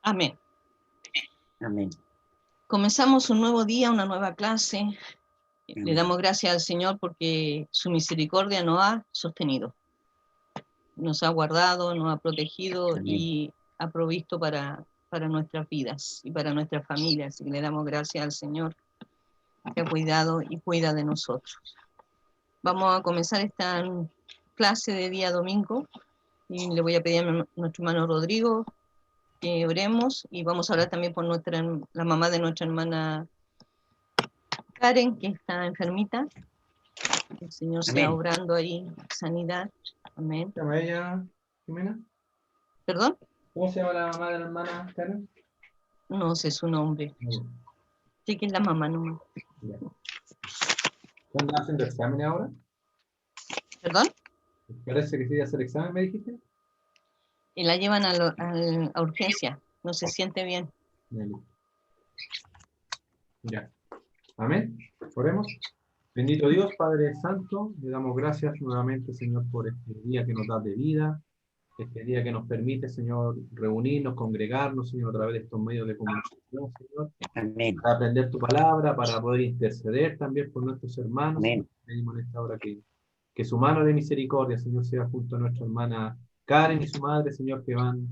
Amén. Amén. Comenzamos un nuevo día, una nueva clase. Amén. Le damos gracias al Señor porque su misericordia nos ha sostenido, nos ha guardado, nos ha protegido. Amén. Y ha provisto para nuestras vidas y para nuestras familias. Y le damos gracias al Señor que ha cuidado y cuida de nosotros. Vamos a comenzar esta clase de día domingo y le voy a pedir a nuestro hermano Rodrigo que oremos, y vamos a hablar también por la mamá de nuestra hermana Karen, que está enfermita. El Señor sea obrando ahí sanidad. Amén. ¿Cómo se llama ella, Jimena? ¿Perdón? ¿Cómo se llama la mamá de la hermana Karen? No sé su nombre. Sí, que es la mamá nomás. ¿Están haciendo exámenes ahora? ¿Perdón? Parece que sí, hacer examen, ¿me dijiste? Y la llevan a urgencia. No se siente bien. Ya. Amén. Oremos. Bendito Dios, Padre Santo, le damos gracias nuevamente, Señor, por este día que nos da de vida, este día que nos permite, Señor, reunirnos, congregarnos, Señor, a través de estos medios de comunicación, Señor. Amén. Para aprender tu palabra, para poder interceder también por nuestros hermanos. Amén. Pedimos en esta hora que su mano de misericordia, Señor, sea junto a nuestra hermana Karen y su madre, Señor, que van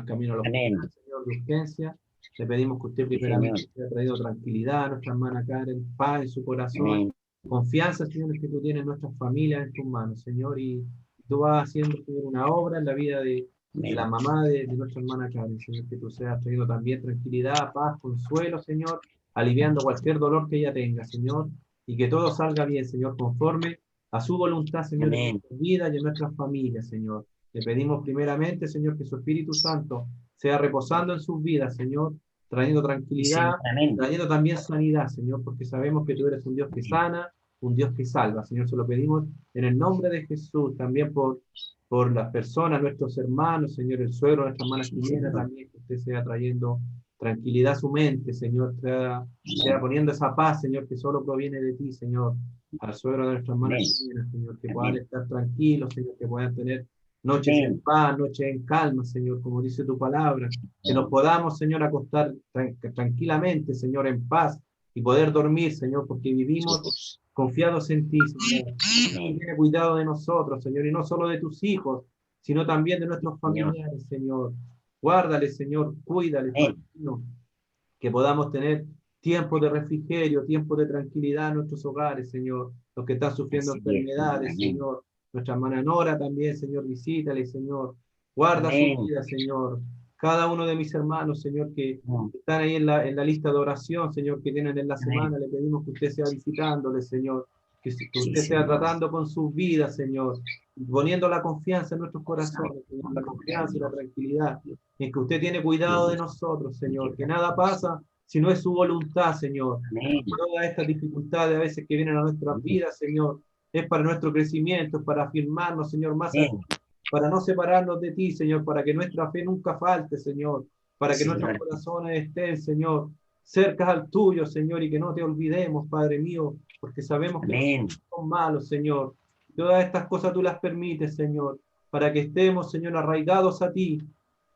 camino a los hospital, Señor, de urgencia. Le pedimos que usted primeramente haya traído tranquilidad a nuestra hermana Karen, paz en su corazón, Amén. confianza, Señor, que tú tienes en nuestras familias en tus manos, Señor, y tú vas haciendo, Señor, una obra en la vida de la mamá de nuestra hermana Karen, Señor, que tú seas trayendo también tranquilidad, paz, consuelo, Señor, aliviando cualquier dolor que ella tenga, Señor, y que todo salga bien, Señor, conforme a su voluntad, Señor, en nuestra vida y en nuestras familias, Señor. Le pedimos primeramente, Señor, que su Espíritu Santo sea reposando en sus vidas, Señor, trayendo tranquilidad, trayendo también sanidad, Señor, porque sabemos que tú eres un Dios que sana, un Dios que salva, Señor, se lo pedimos en el nombre de Jesús, también por las personas, nuestros hermanos, Señor, el suegro, nuestra hermana Jimena, también que usted sea trayendo tranquilidad a su mente, Señor, sea poniendo esa paz, Señor, que solo proviene de ti, Señor, al suegro de nuestra hermana Jimena, Señor, que puedan estar tranquilos, Señor, que puedan tener noches en paz, noches en calma, Señor, como dice tu palabra, que nos podamos, Señor, acostar tranquilamente, Señor, en paz, y poder dormir, Señor, porque vivimos confiados en ti, Señor. Tú tienes cuidado de nosotros, Señor, y no solo de tus hijos, sino también de nuestros familiares, Señor. Guárdale, Señor, cuídale, Padre, que podamos tener tiempo de refrigerio, tiempo de tranquilidad en nuestros hogares, Señor. Los que están sufriendo enfermedades, Señor. Nuestra hermana Nora también, Señor, visítale, Señor. Guarda su vida, Señor. Cada uno de mis hermanos, Señor, que están ahí en la lista de oración, Señor, que tienen en la semana, le pedimos que usted sea visitándole, Señor. Que usted sea tratando con sus vidas, Señor. Poniendo la confianza en nuestros corazones, Señor, la confianza y la tranquilidad. En que usted tiene cuidado de nosotros, Señor. Que nada pasa si no es su voluntad, Señor. Todas estas dificultades a veces que vienen a nuestras vidas, Señor, es para nuestro crecimiento, es para afirmarnos, Señor, más a ti, para no separarnos de ti, Señor, para que nuestra fe nunca falte, Señor, para que nuestros corazones estén, Señor, cerca al tuyo, Señor, y que no te olvidemos, Padre mío, porque sabemos que son malos, Señor. Todas estas cosas tú las permites, Señor, para que estemos, Señor, arraigados a ti,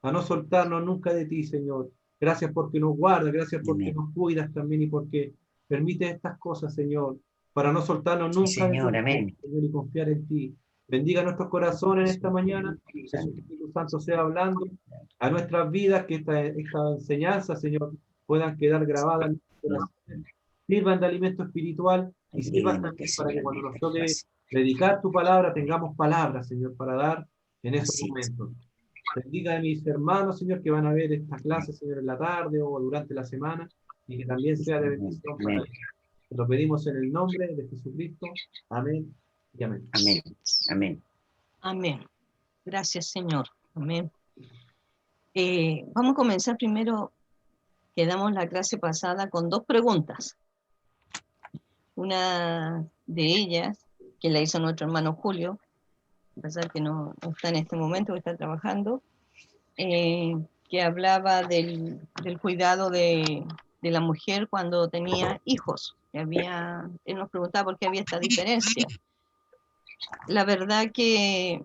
a no soltarnos nunca de ti, Señor. Gracias porque nos guardas, gracias porque nos cuidas también y porque permites estas cosas, Señor, para no soltarnos nunca de ti, Señor, y confiar en ti. Bendiga nuestros corazones en esta mañana, que su Espíritu Santo sea hablando a nuestras vidas, que esta enseñanza, Señor, puedan quedar grabadas en nuestros corazones, sirvan de alimento espiritual y sirvan también para que cuando nos toque predicar tu palabra, tengamos palabras, Señor, para dar en esos momentos. Bendiga a mis hermanos, Señor, que van a ver esta clase, Señor, en la tarde o durante la semana, y que también sea de bendición para ellos. Lo pedimos en el nombre de Jesucristo. Amén y amén. Amén. Amén. Amén. Gracias, Señor. Amén. Vamos a comenzar primero. Quedamos la clase pasada con dos preguntas. Una de ellas, que la hizo nuestro hermano Julio, a pesar que no está en este momento, que está trabajando, que hablaba del cuidado de la mujer cuando tenía hijos. Él nos preguntaba por qué había esta diferencia. La verdad que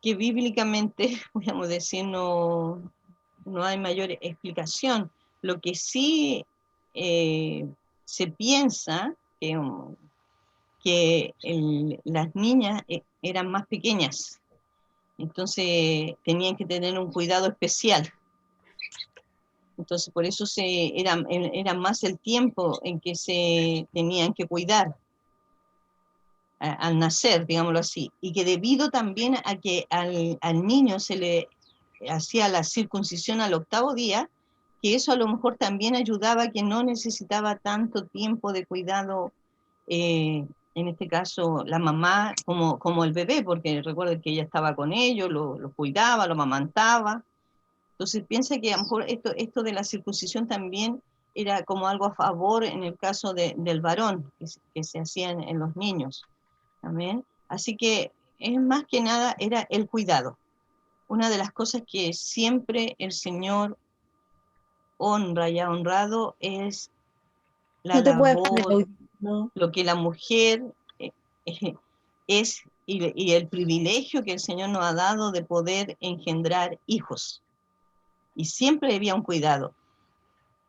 que bíblicamente, podríamos decir, no hay mayor explicación. Lo que sí se piensa que las niñas eran más pequeñas, entonces tenían que tener un cuidado especial. Entonces por eso era más el tiempo en que se tenían que cuidar al nacer, digámoslo así, y que debido también a que al niño se le hacía la circuncisión al 8º día, que eso a lo mejor también ayudaba a que no necesitaba tanto tiempo de cuidado, en este caso la mamá como el bebé, porque recuerden que ella estaba con ellos, lo cuidaba, lo amamantaba. Entonces piensa que a lo mejor esto de la circuncisión también era como algo a favor en el caso del varón, que se hacía en los niños. Amén. Así que es más que nada era el cuidado. Una de las cosas que siempre el Señor honra y ha honrado es la No te puedes poner labor, no. lo que la mujer es y el privilegio que el Señor nos ha dado de poder engendrar hijos. Y siempre había un cuidado.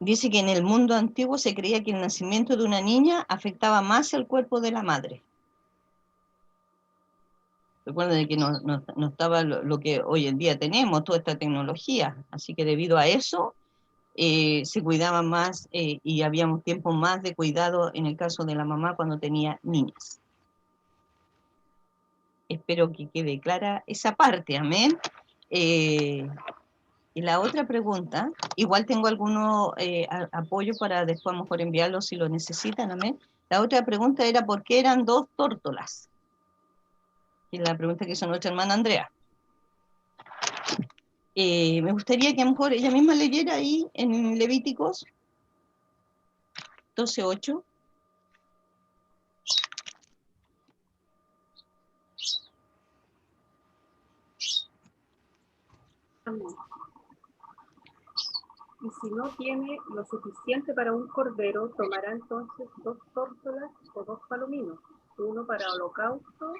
Dice que en el mundo antiguo se creía que el nacimiento de una niña afectaba más el cuerpo de la madre. Recuerden que no estaba lo que hoy en día tenemos, toda esta tecnología. Así que debido a eso, se cuidaba más y había un tiempo más de cuidado en el caso de la mamá cuando tenía niñas. Espero que quede clara esa parte, amén. Y la otra pregunta, igual tengo algunos apoyo para después a lo mejor enviarlos si lo necesitan, amén. La otra pregunta era ¿por qué eran 2 tórtolas? Y la pregunta que hizo nuestra hermana Andrea. Me gustaría que a lo mejor ella misma leyera ahí en Levíticos 12:8. Amén. Y si no tiene lo suficiente para un cordero, tomará entonces 2 tórtolas o 2 palominos, uno para holocausto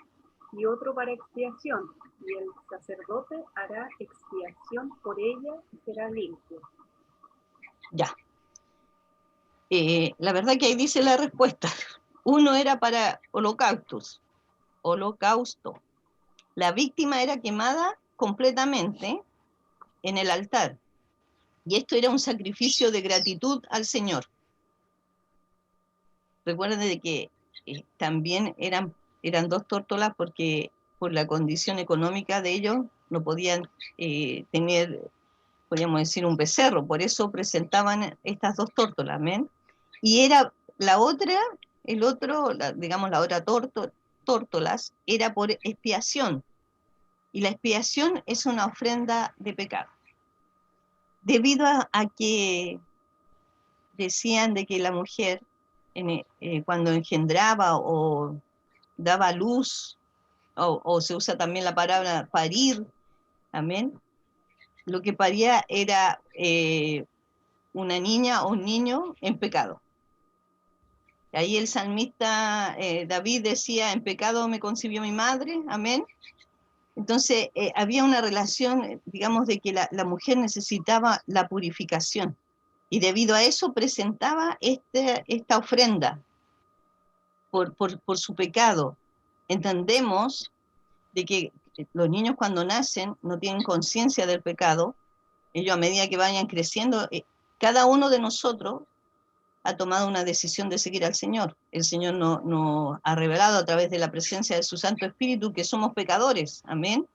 y otro para expiación, y el sacerdote hará expiación por ella y será limpio. Ya. La verdad que ahí dice la respuesta. Uno era para holocausto. La víctima era quemada completamente en el altar. Y esto era un sacrificio de gratitud al Señor. Recuerden de que también eran 2 tórtolas porque por la condición económica de ellos no podían tener, podríamos decir, un becerro. Por eso presentaban estas 2 tórtolas, ¿amén? Y era la otra, digamos la otra tórtolas, era por expiación. Y la expiación es una ofrenda de pecado. Debido a que decían de que la mujer cuando engendraba o daba luz, o se usa también la palabra parir, amén, lo que paría era una niña o un niño en pecado. Ahí el salmista David decía, en pecado me concibió mi madre, amén. Entonces había una relación, digamos, de que la mujer necesitaba la purificación. Y debido a eso presentaba esta ofrenda por su pecado. Entendemos de que los niños cuando nacen no tienen conciencia del pecado. Ellos a medida que vayan creciendo, cada uno de nosotros ha tomado una decisión de seguir al Señor. El Señor nos ha revelado a través de la presencia de su Santo Espíritu que somos pecadores, amén.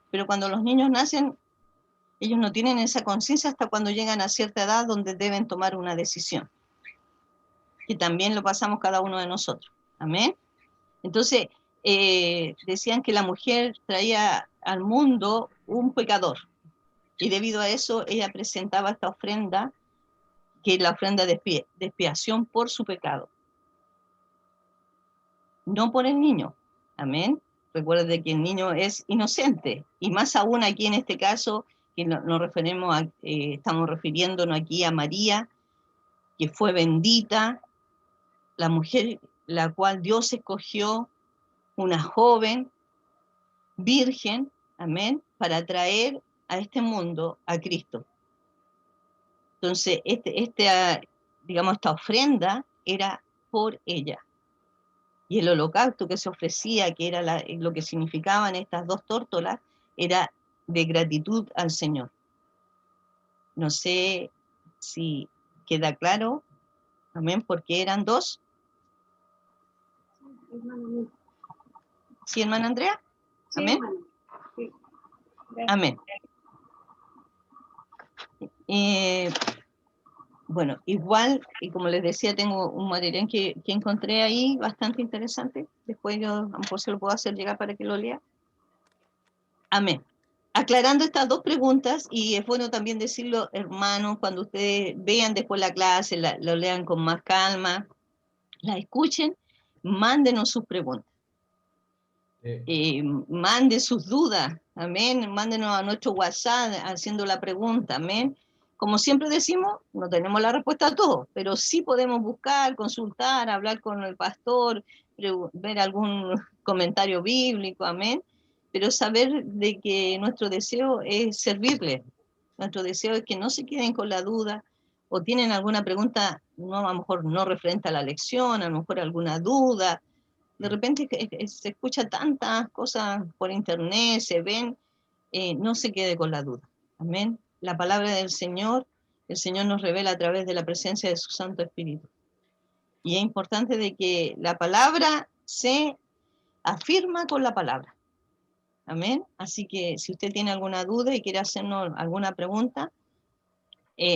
Pero cuando los niños nacen, ellos no tienen esa conciencia hasta cuando llegan a cierta edad donde deben tomar una decisión, que también lo pasamos cada uno de nosotros, amén. Entonces, decían que la mujer traía al mundo un pecador, y debido a eso ella presentaba esta ofrenda, que es la ofrenda de expiación por su pecado, no por el niño, amén. Recuerden que el niño es inocente, y más aún aquí en este caso, que estamos refiriéndonos aquí a María, que fue bendita, la mujer la cual Dios escogió, una joven, virgen, amén, para traer a este mundo a Cristo. Entonces, digamos, esta ofrenda era por ella. Y el holocausto que se ofrecía, que era lo que significaban estas 2 tórtolas, era de gratitud al Señor. No sé si queda claro, amén, porque eran 2. ¿Sí, hermana Andrea? Sí, Amén. hermano. Sí. Amén. Bueno, igual, y como les decía, tengo un material que encontré ahí bastante interesante. Después yo a lo mejor se lo puedo hacer llegar para que lo lea. Amén. Aclarando estas 2 preguntas, y es bueno también decirlo, hermanos, cuando ustedes vean después la clase, lo lean con más calma, la escuchen, mándenos sus preguntas. Manden sus dudas, amén, mándenos a nuestro WhatsApp haciendo la pregunta, amén. Como siempre decimos, no tenemos la respuesta a todo, pero sí podemos buscar, consultar, hablar con el pastor, ver algún comentario bíblico, amén, pero saber de que nuestro deseo es servirle, nuestro deseo es que no se queden con la duda, o tienen alguna pregunta, no, a lo mejor no referente a la lección, a lo mejor alguna duda. De repente se escucha tantas cosas por internet, se ven, no se quede con la duda. Amén. La palabra del Señor, el Señor nos revela a través de la presencia de su Santo Espíritu. Y es importante de que la palabra se afirma con la palabra. Amén. Así que si usted tiene alguna duda y quiere hacernos alguna pregunta,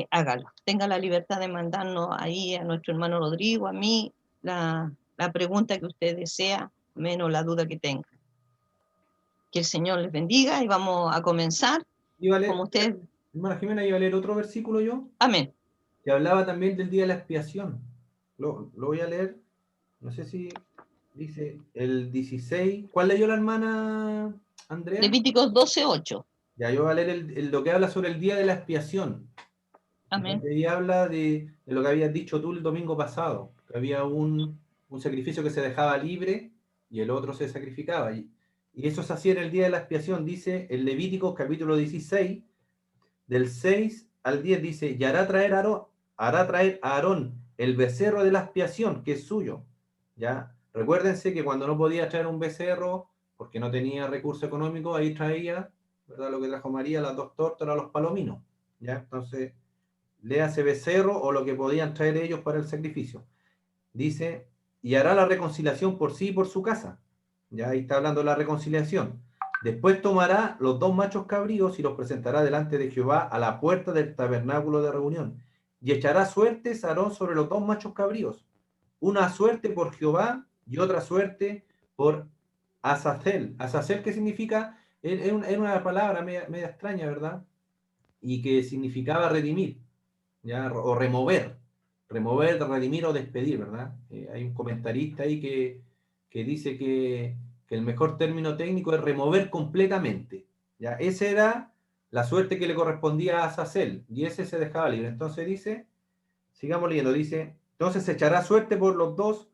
hágalo. Tenga la libertad de mandarnos ahí a nuestro hermano Rodrigo, a mí, la pregunta que usted desea, menos la duda que tenga. Que el Señor les bendiga y vamos a comenzar. Como usted... Hermana Jimena, iba a leer otro versículo yo. Amén. Que hablaba también del día de la expiación. Lo voy a leer. No sé si dice el 16. ¿Cuál leyó la hermana Andrea? Levíticos 12:8. Ya, yo voy a leer lo que habla sobre el día de la expiación. Amén. Y habla de lo que habías dicho tú el domingo pasado, que había un sacrificio que se dejaba libre y el otro se sacrificaba. Y eso se hacía en el día de la expiación, dice en Levíticos capítulo 16, del 6 al 10, dice, y hará traer a Aarón el becerro de la expiación, que es suyo. ¿Ya? Recuérdense que cuando no podía traer un becerro, porque no tenía recurso económico, ahí traía, ¿verdad? Lo que trajo María, las 2 tórtolas, los palominos. ¿Ya? Entonces, léase becerro o lo que podían traer ellos para el sacrificio. Dice, y hará la reconciliación por sí y por su casa. Ya ahí está hablando de la reconciliación. Después tomará los 2 machos cabríos y los presentará delante de Jehová a la puerta del tabernáculo de reunión. Y echará suertes Aarón sobre los 2 machos cabríos. Una suerte por Jehová y otra suerte por Azazel. Azazel, ¿qué significa? Es una palabra media extraña, ¿verdad? Y que significaba redimir, ¿ya? O remover, redimir o despedir, ¿verdad? Hay un comentarista ahí que dice que el mejor término técnico es remover completamente, ¿ya? Esa era la suerte que le correspondía a Azazel, y ese se dejaba libre. Entonces dice, sigamos leyendo, dice, entonces se echará suerte por los dos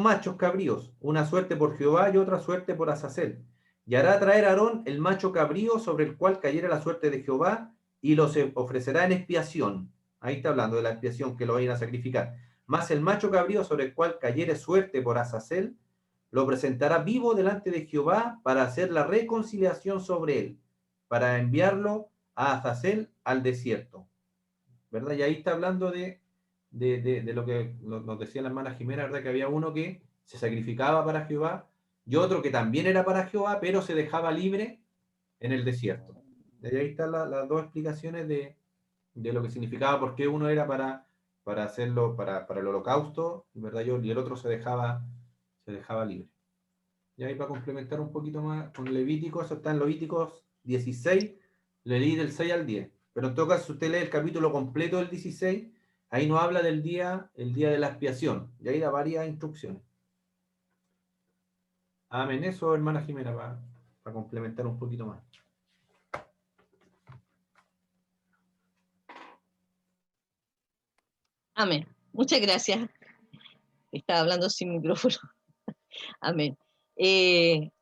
machos cabríos, una suerte por Jehová y otra suerte por Azazel. Y hará traer a Aarón el macho cabrío sobre el cual cayera la suerte de Jehová y los ofrecerá en expiación. Ahí está hablando de la expiación que lo vayan a sacrificar. Más el macho cabrío sobre el cual cayere suerte por Azazel, lo presentará vivo delante de Jehová para hacer la reconciliación sobre él, para enviarlo a Azazel al desierto. ¿Verdad? Y ahí está hablando de lo que nos decía la hermana Jimena, ¿verdad? Que había uno que se sacrificaba para Jehová y otro que también era para Jehová, pero se dejaba libre en el desierto. Y ahí están las 2 explicaciones de lo que significaba, por qué uno era para hacerlo para el holocausto, ¿verdad? Y el otro se dejaba libre. Y ahí para complementar un poquito más con Levítico, eso está en Levíticos 16, le leí del 6 al 10. Pero en todo caso, si usted lee el capítulo completo del 16, ahí nos habla del día, el día de la expiación. Y ahí da varias instrucciones. Amén. Eso, hermana Jimena, para complementar un poquito más. Amén. Muchas gracias. Estaba hablando sin micrófono. Amén.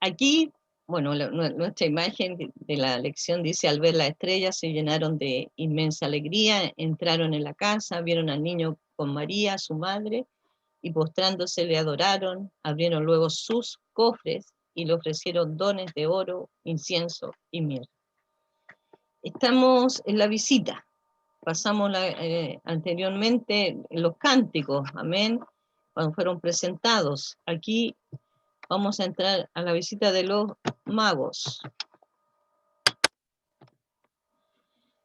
Aquí bueno, nuestra imagen de la lección dice, al ver la estrella se llenaron de inmensa alegría, entraron en la casa, vieron al niño con María, su madre, y postrándose le adoraron, abrieron luego sus cofres y le ofrecieron dones de oro, incienso y miel. Estamos en la visita, pasamos anteriormente los cánticos, amén, cuando fueron presentados. Aquí vamos a entrar a la visita de los magos.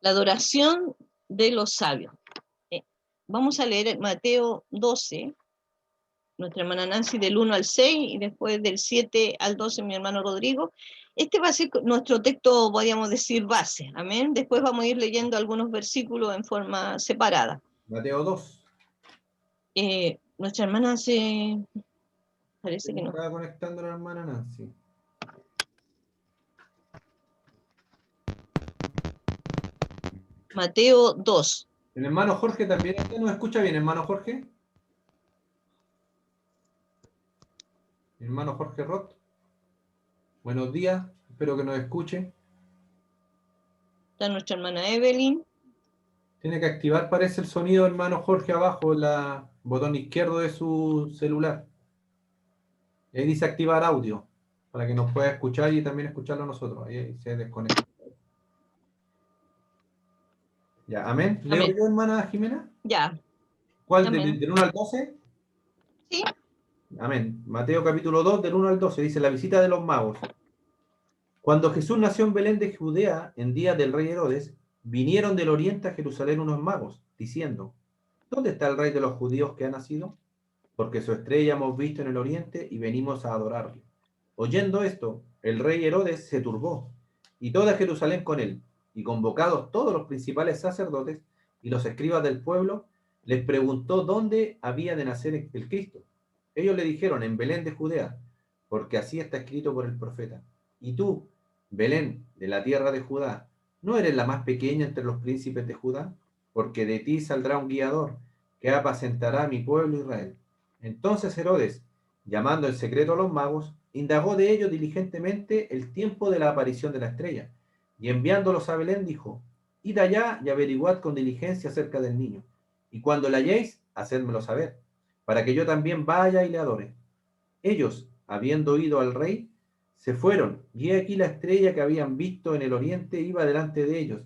La adoración de los sabios. Vamos a leer Mateo 12, nuestra hermana Nancy, del 1 al 6, y después del 7 al 12, mi hermano Rodrigo. Este va a ser nuestro texto, podríamos decir, base, amén. Después vamos a ir leyendo algunos versículos en forma separada. Mateo 2. Nuestra hermana parece que no. Estaba conectando a la hermana Nancy. Mateo 2. El hermano Jorge también nos escucha bien, hermano Jorge. Hermano Jorge Roth. Buenos días, espero que nos escuche. Está nuestra hermana Evelyn. Tiene que activar, parece, el sonido, hermano Jorge, abajo, el botón izquierdo de su celular. Y ahí dice activar audio, para que nos pueda escuchar y también escucharlo nosotros. Ahí se desconecta. Ya, amén. ¿Leo yo, hermana Jimena? Ya. ¿Cuál? ¿Del 1 al 12? Sí. Amén. Mateo capítulo 2, del 1 al 12, dice la visita de los magos. Cuando Jesús nació en Belén de Judea, en día del rey Herodes, vinieron del oriente a Jerusalén unos magos, diciendo, ¿dónde está el rey de los judíos que ha nacido? Porque su estrella hemos visto en el oriente y venimos a adorarle. Oyendo esto, el rey Herodes se turbó, y toda Jerusalén con él, y convocados todos los principales sacerdotes y los escribas del pueblo, les preguntó dónde había de nacer el Cristo. Ellos le dijeron, en Belén de Judea, porque así está escrito por el profeta. Y tú, Belén, de la tierra de Judá, ¿no eres la más pequeña entre los príncipes de Judá? Porque de ti saldrá un guiador, que apacentará a mi pueblo Israel. Entonces Herodes, llamando en secreto a los magos, indagó de ellos diligentemente el tiempo de la aparición de la estrella, y enviándolos a Belén dijo, id allá y averiguad con diligencia acerca del niño, y cuando la halléis, hacedmelo saber, para que yo también vaya y le adore. Ellos, habiendo oído al rey, se fueron, y he aquí la estrella que habían visto en el oriente iba delante de ellos,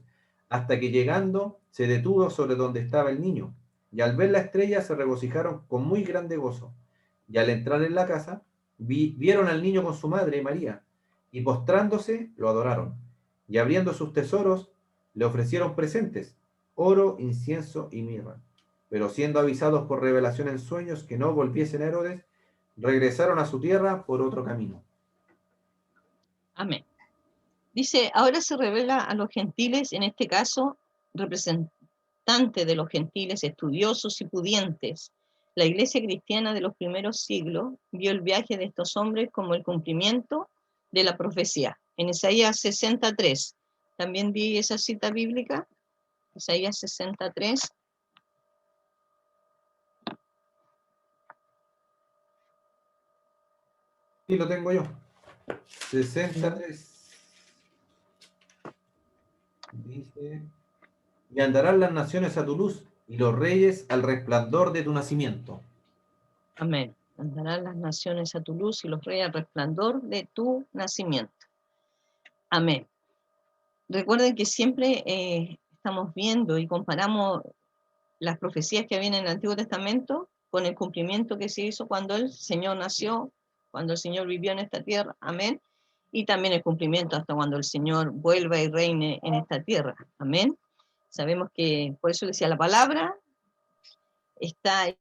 hasta que llegando se detuvo sobre donde estaba el niño, y al ver la estrella se regocijaron con muy grande gozo. Y al entrar en la casa, vieron al niño con su madre María, y postrándose lo adoraron, y abriendo sus tesoros le ofrecieron presentes, oro, incienso y mirra. Pero siendo avisados por revelación en sueños que no volviesen a Herodes, regresaron a su tierra por otro camino. Amén. Dice, ahora se revela a los gentiles, en este caso, representante de los gentiles, estudiosos y pudientes. La iglesia cristiana de los primeros siglos vio el viaje de estos hombres como el cumplimiento de la profecía. En Isaías 63, también vi esa cita bíblica, Isaías 63. Sí, lo tengo yo. 63. Dice, y andarán las naciones a tu luz, y los reyes al resplandor de tu nacimiento. Amén. Andarán las naciones a tu luz y los reyes al resplandor de tu nacimiento. Amén. Recuerden que siempre estamos viendo y comparamos las profecías que vienen en el Antiguo Testamento con el cumplimiento que se hizo cuando el Señor nació, cuando el Señor vivió en esta tierra. Amén. Y también el cumplimiento hasta cuando el Señor vuelva y reine en esta tierra. Amén. Sabemos que, por eso decía la palabra, está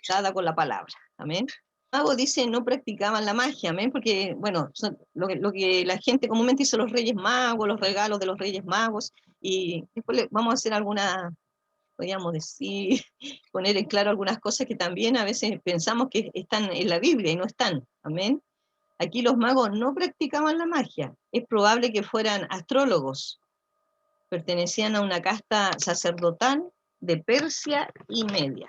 dada con la palabra. Amén. Los magos, dice, no practicaban la magia, amén, porque, bueno, lo que la gente comúnmente dice los reyes magos, los regalos de los reyes magos, y después vamos a hacer alguna, podríamos decir, poner en claro algunas cosas que también a veces pensamos que están en la Biblia y no están, amén. Aquí los magos no practicaban la magia, es probable que fueran astrólogos, pertenecían a una casta sacerdotal de Persia y Media.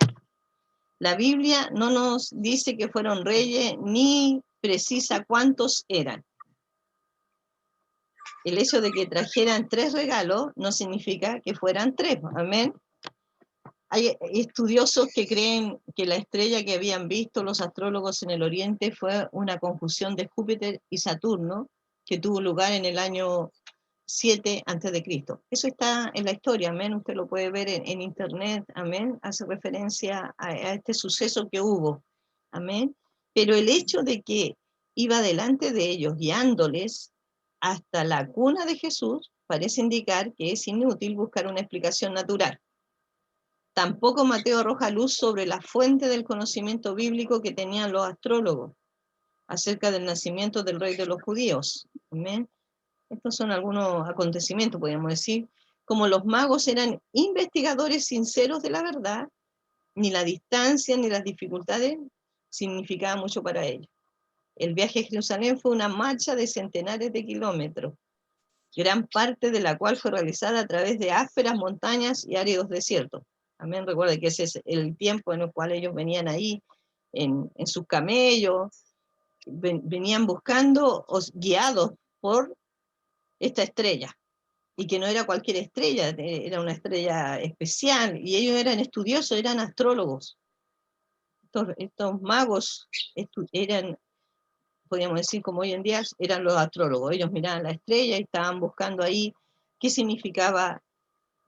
La Biblia no nos dice que fueron reyes ni precisa cuántos eran. El hecho de que trajeran 3 regalos no significa que fueran 3, amén. Hay estudiosos que creen que la estrella que habían visto los astrólogos en el oriente fue una conjunción de Júpiter y Saturno que tuvo lugar en el año 7 a.C. Eso está en la historia, amén. Usted lo puede ver en internet, amén. Hace referencia a este suceso que hubo, amén. Pero el hecho de que iba delante de ellos guiándoles hasta la cuna de Jesús parece indicar que es inútil buscar una explicación natural. Tampoco Mateo arroja luz sobre la fuente del conocimiento bíblico que tenían los astrólogos acerca del nacimiento del rey de los judíos. ¿Amén? Estos son algunos acontecimientos, podríamos decir. Como los magos eran investigadores sinceros de la verdad, ni la distancia ni las dificultades significaban mucho para ellos. El viaje a Jerusalén fue una marcha de centenares de kilómetros, gran parte de la cual fue realizada a través de ásperas montañas y áridos desiertos. También recuerden que ese es el tiempo en el cual ellos venían ahí en sus camellos, venían buscando, guiados por esta estrella, y que no era cualquier estrella, era una estrella especial, y ellos eran estudiosos, eran astrólogos. Estos magos eran, podríamos decir como hoy en día, eran los astrólogos. Ellos miraban la estrella y estaban buscando ahí qué significaba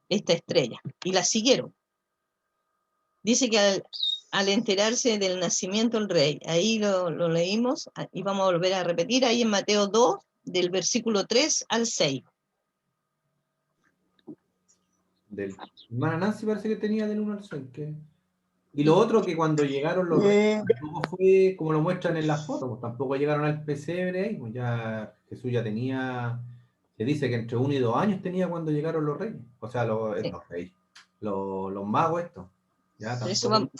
esta estrella, y la siguieron. Dice que al enterarse del nacimiento del rey, ahí lo leímos, y vamos a volver a repetir, ahí en Mateo 2, del versículo 3 al 6. Hermana Nancy parece que tenía del 1 al 6. Y lo otro que cuando llegaron los reyes, tampoco fue como lo muestran en las fotos, pues tampoco llegaron al pesebre ahí, pues ya Jesús ya tenía, se dice que entre 1 y 2 años tenía cuando llegaron los reyes, o sea, los reyes, los magos estos. Ya tampoco, eso vamos,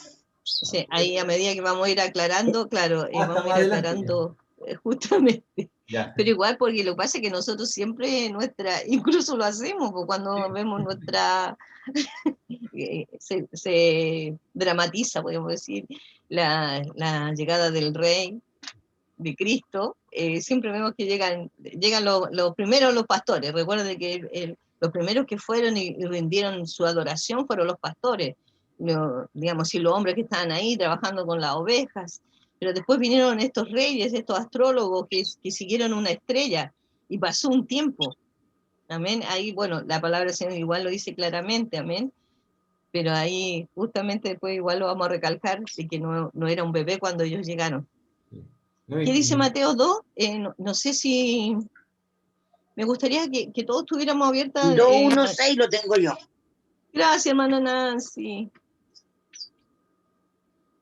sí, ahí a medida que vamos a ir aclarando, claro, vamos a ir aclarando justamente. Ya. Pero igual, porque lo que pasa es que nosotros siempre incluso lo hacemos, pues cuando vemos nuestra, se dramatiza, podemos decir, la llegada del rey, de Cristo, siempre vemos que llegan los primeros los pastores. Recuerden que los primeros que fueron y rindieron su adoración fueron los pastores, digamos, y los hombres que estaban ahí trabajando con las ovejas. Pero después vinieron estos reyes, estos astrólogos que siguieron una estrella, y pasó un tiempo. Amén. Ahí, bueno, la palabra del Señor igual lo dice claramente, amén. Pero ahí justamente después igual lo vamos a recalcar, de que no era un bebé cuando ellos llegaron. ¿Qué dice Mateo 2? No sé si... Me gustaría que todos tuviéramos abierta... 2:1:6 lo tengo yo. Gracias, hermana Nancy.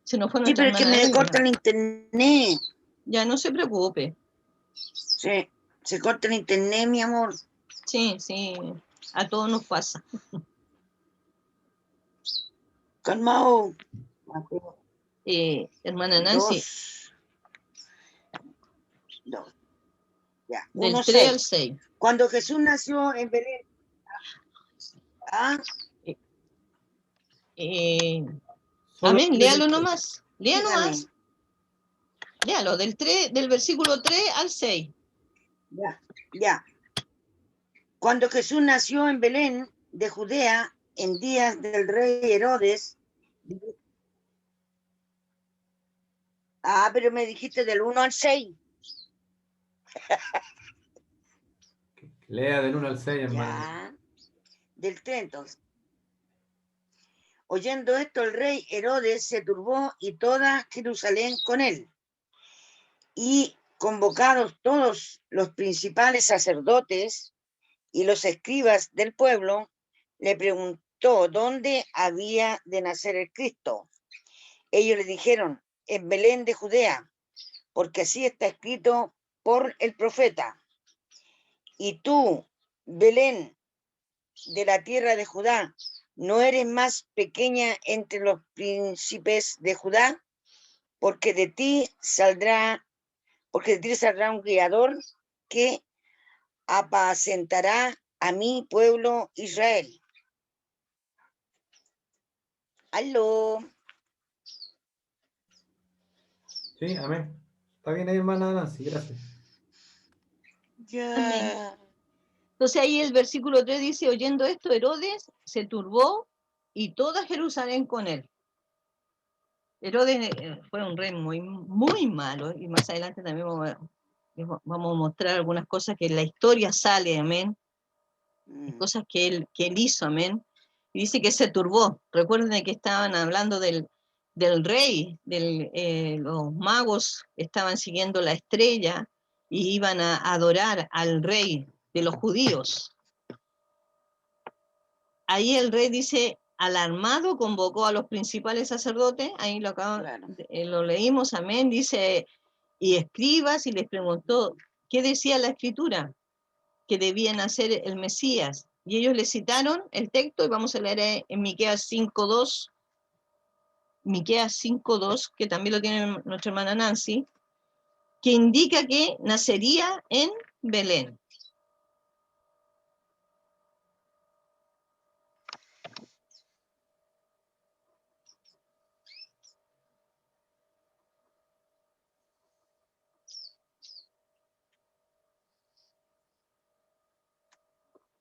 Se nos fue nuestra hermana. Sí, pero es que me corta el internet. Ya, no se preocupe. Sí, se corta el internet, mi amor. Sí, a todos nos pasa. Calmao. Hermana Nancy. 2. Ya, del 1:6. 3 al 6. Cuando Jesús nació en Belén. Amén, léalo nomás. Léalo Dígame. Léalo, del versículo 3 al 6. Ya. Cuando Jesús nació en Belén de Judea, en días del rey Herodes. Pero me dijiste del 1 al 6. Lea del 1 al 6, hermano. Del 3, entonces. Oyendo esto, el rey Herodes se turbó y toda Jerusalén con él. Y convocados todos los principales sacerdotes y los escribas del pueblo, le preguntó dónde había de nacer el Cristo. Ellos le dijeron, en Belén de Judea, porque así está escrito por el profeta. Y tú, Belén, de la tierra de Judá, ¿no eres más pequeña entre los príncipes de Judá? Porque de ti saldrá un guiador que apacentará a mi pueblo Israel. Aló. Sí, amén. Está bien ahí, hermana Nancy, gracias. Ya. Entonces ahí el versículo 3 dice, oyendo esto, Herodes se turbó y toda Jerusalén con él. Herodes fue un rey muy, muy malo, y más adelante también vamos a mostrar algunas cosas que en la historia sale, amén, cosas que él hizo, amén, y dice que se turbó. Recuerden que estaban hablando del rey, los magos estaban siguiendo la estrella y iban a adorar al rey de los judíos. Ahí el rey dice, alarmado, convocó a los principales sacerdotes, ahí lo leímos, amén, dice, y escribas, y les preguntó, ¿qué decía la escritura? Que debían hacer el Mesías. Y ellos le citaron el texto, y vamos a leer en Miqueas 5:2, Miqueas 5:2, que también lo tiene nuestra hermana Nancy, que indica que nacería en Belén.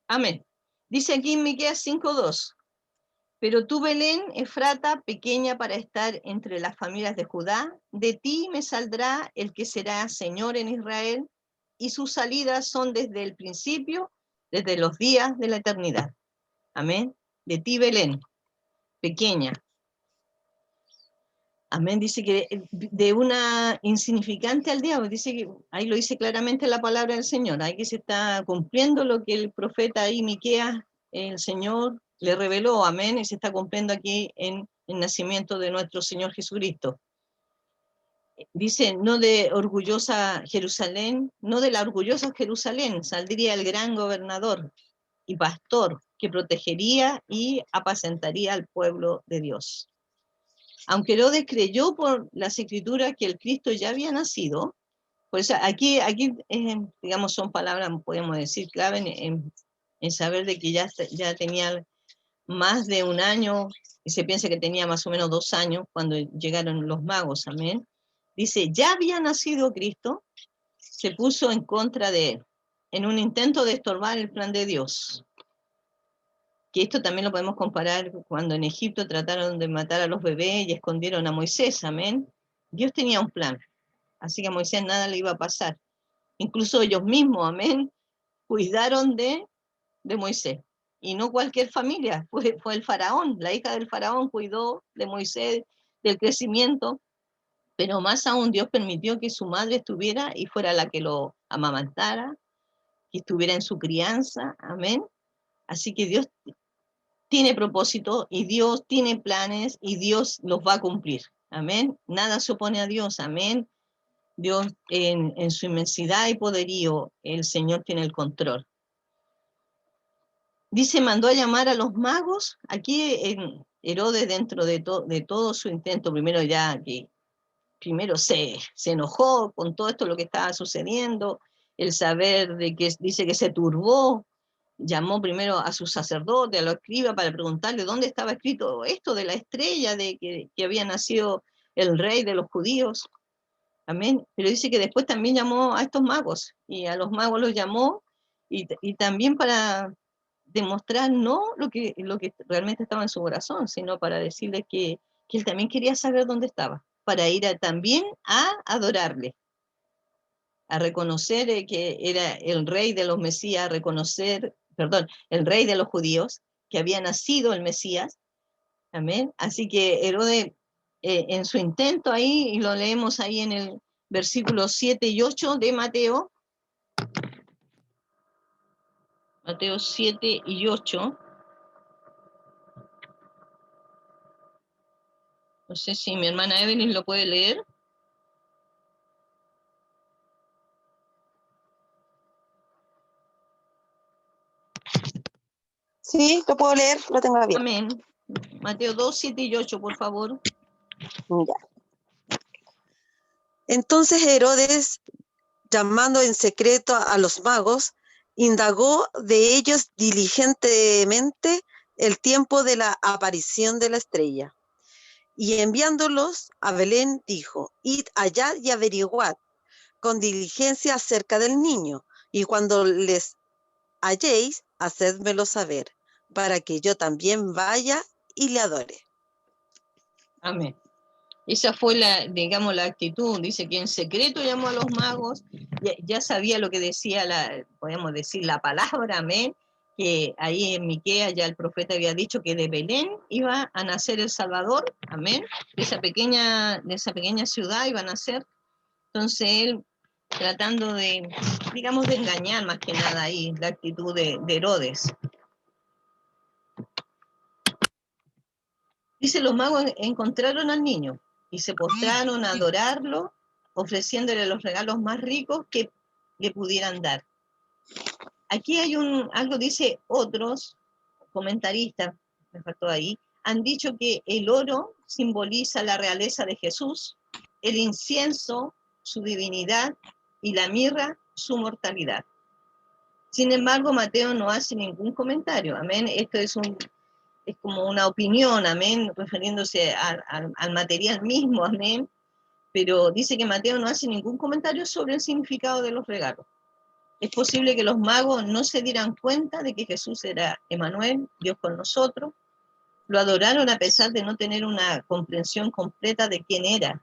Amén. Dice aquí en Miqueas 5:2, pero tú, Belén, Efrata, pequeña para estar entre las familias de Judá, de ti me saldrá el que será Señor en Israel, y sus salidas son desde el principio, desde los días de la eternidad. Amén. De ti, Belén, pequeña. Amén. Dice que de una insignificante aldea, dice que ahí lo dice claramente la palabra del Señor, ahí que se está cumpliendo lo que el profeta ahí, Miqueas, el Señor le reveló, amén, y se está cumpliendo aquí en el nacimiento de nuestro Señor Jesucristo. Dice, no de orgullosa Jerusalén, no de la orgullosa Jerusalén, saldría el gran gobernador y pastor que protegería y apacentaría al pueblo de Dios. Aunque Herodes creyó por las escrituras que el Cristo ya había nacido, pues aquí digamos, son palabras, podemos decir, clave en saber de que ya tenía más de un año, y se piensa que tenía más o menos 2 años cuando llegaron los magos, amén. Dice, ya había nacido Cristo, se puso en contra de él, en un intento de estorbar el plan de Dios. Que esto también lo podemos comparar cuando en Egipto trataron de matar a los bebés y escondieron a Moisés, amén. Dios tenía un plan, así que a Moisés nada le iba a pasar. Incluso ellos mismos, amén, cuidaron de Moisés. Y no cualquier familia, fue el faraón, la hija del faraón cuidó de Moisés, del crecimiento, pero más aún Dios permitió que su madre estuviera y fuera la que lo amamantara, que estuviera en su crianza, amén. Así que Dios tiene propósito y Dios tiene planes y Dios los va a cumplir, amén. Nada se opone a Dios, amén. Dios en su inmensidad y poderío, el Señor tiene el control. Dice, mandó a llamar a los magos. Aquí Herodes, dentro de todo su intento, primero se enojó con todo esto, lo que estaba sucediendo, el saber de que dice que se turbó, llamó primero a su sacerdote, a los escribas, para preguntarle dónde estaba escrito esto de la estrella, de que había nacido el rey de los judíos. Amén. Pero dice que después también llamó a estos magos, y a los magos los llamó, y también para demostrar no lo que realmente estaba en su corazón, sino para decirle que él también quería saber dónde estaba, para ir también a adorarle, a reconocer que era el rey de los Mesías, el rey de los judíos, que había nacido el Mesías. Amén. Así que Herodes, en su intento ahí, y lo leemos ahí en el versículo 7 y 8 de Mateo 7 y 8. No sé si mi hermana Evelyn lo puede leer. Sí, lo puedo leer, lo tengo abierto. Amén. Mateo 2, 7 y 8, por favor. Ya. Entonces Herodes, llamando en secreto a los magos, indagó de ellos diligentemente el tiempo de la aparición de la estrella. Y enviándolos a Belén, dijo: id allá y averiguad con diligencia acerca del niño, y cuando les halléis, hacedmelo saber, para que yo también vaya y le adore. Amén. Esa fue digamos, la actitud. Dice que en secreto llamó a los magos, ya sabía lo que decía, podemos decir, la palabra, amén, que ahí en Miqueas ya el profeta había dicho que de Belén iba a nacer el Salvador, amén, de esa pequeña ciudad iba a nacer. Entonces él, tratando de, digamos, de engañar más que nada ahí, la actitud de Herodes. Dice, los magos encontraron al niño y se postraron a adorarlo, ofreciéndole los regalos más ricos que le pudieran dar. Aquí hay algo, dice otros comentaristas, me faltó ahí, han dicho que el oro simboliza la realeza de Jesús, el incienso, su divinidad, y la mirra, su mortalidad. Sin embargo, Mateo no hace ningún comentario, amén. Esto es como una opinión, amén, refiriéndose al material mismo, amén, pero dice que Mateo no hace ningún comentario sobre el significado de los regalos. Es posible que los magos no se dieran cuenta de que Jesús era Emmanuel, Dios con nosotros, lo adoraron a pesar de no tener una comprensión completa de quién era,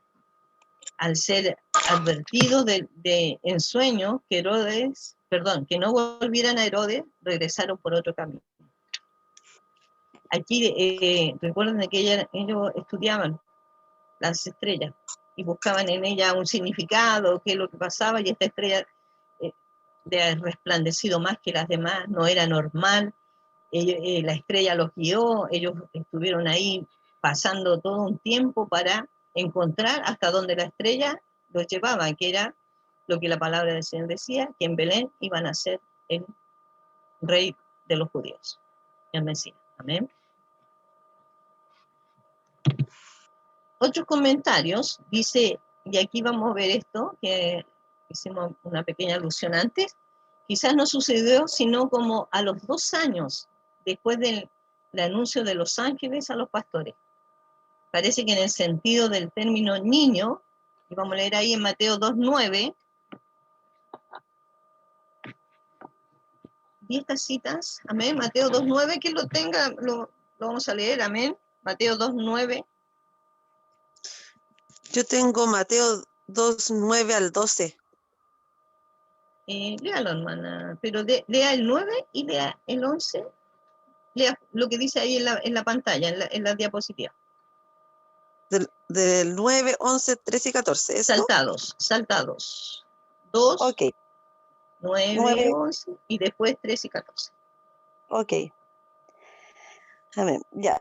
al ser advertidos en sueños que no volvieran a Herodes, regresaron por otro camino. Aquí recuerden que ellos estudiaban las estrellas y buscaban en ella un significado, qué es lo que pasaba, y esta estrella de haber resplandecido más que las demás, no era normal. La estrella los guió, ellos estuvieron ahí pasando todo un tiempo para encontrar hasta donde la estrella los llevaba, que era lo que la palabra del Señor decía, que en Belén iban a ser el rey de los judíos, el Mesías. Amén. Otros comentarios, dice, y aquí vamos a ver esto, que hicimos una pequeña alusión antes, quizás no sucedió sino como a los 2 años después del anuncio de los ángeles a los pastores. Parece que en el sentido del término niño, y vamos a leer ahí en Mateo 2:9, y estas citas, amén, Mateo 2:9, quien lo tenga, lo vamos a leer, amén, Mateo 2:9. Yo tengo Mateo 2:9 al 12. Léalo, hermana, pero lea el 9 y lea el 11, lea lo que dice ahí en la pantalla, en la diapositiva. Del 9, 11, 13 y 14, ¿esto? Saltados. 2, Ok. 9, 11 y después 13 y 14. Ok. A ver, ya.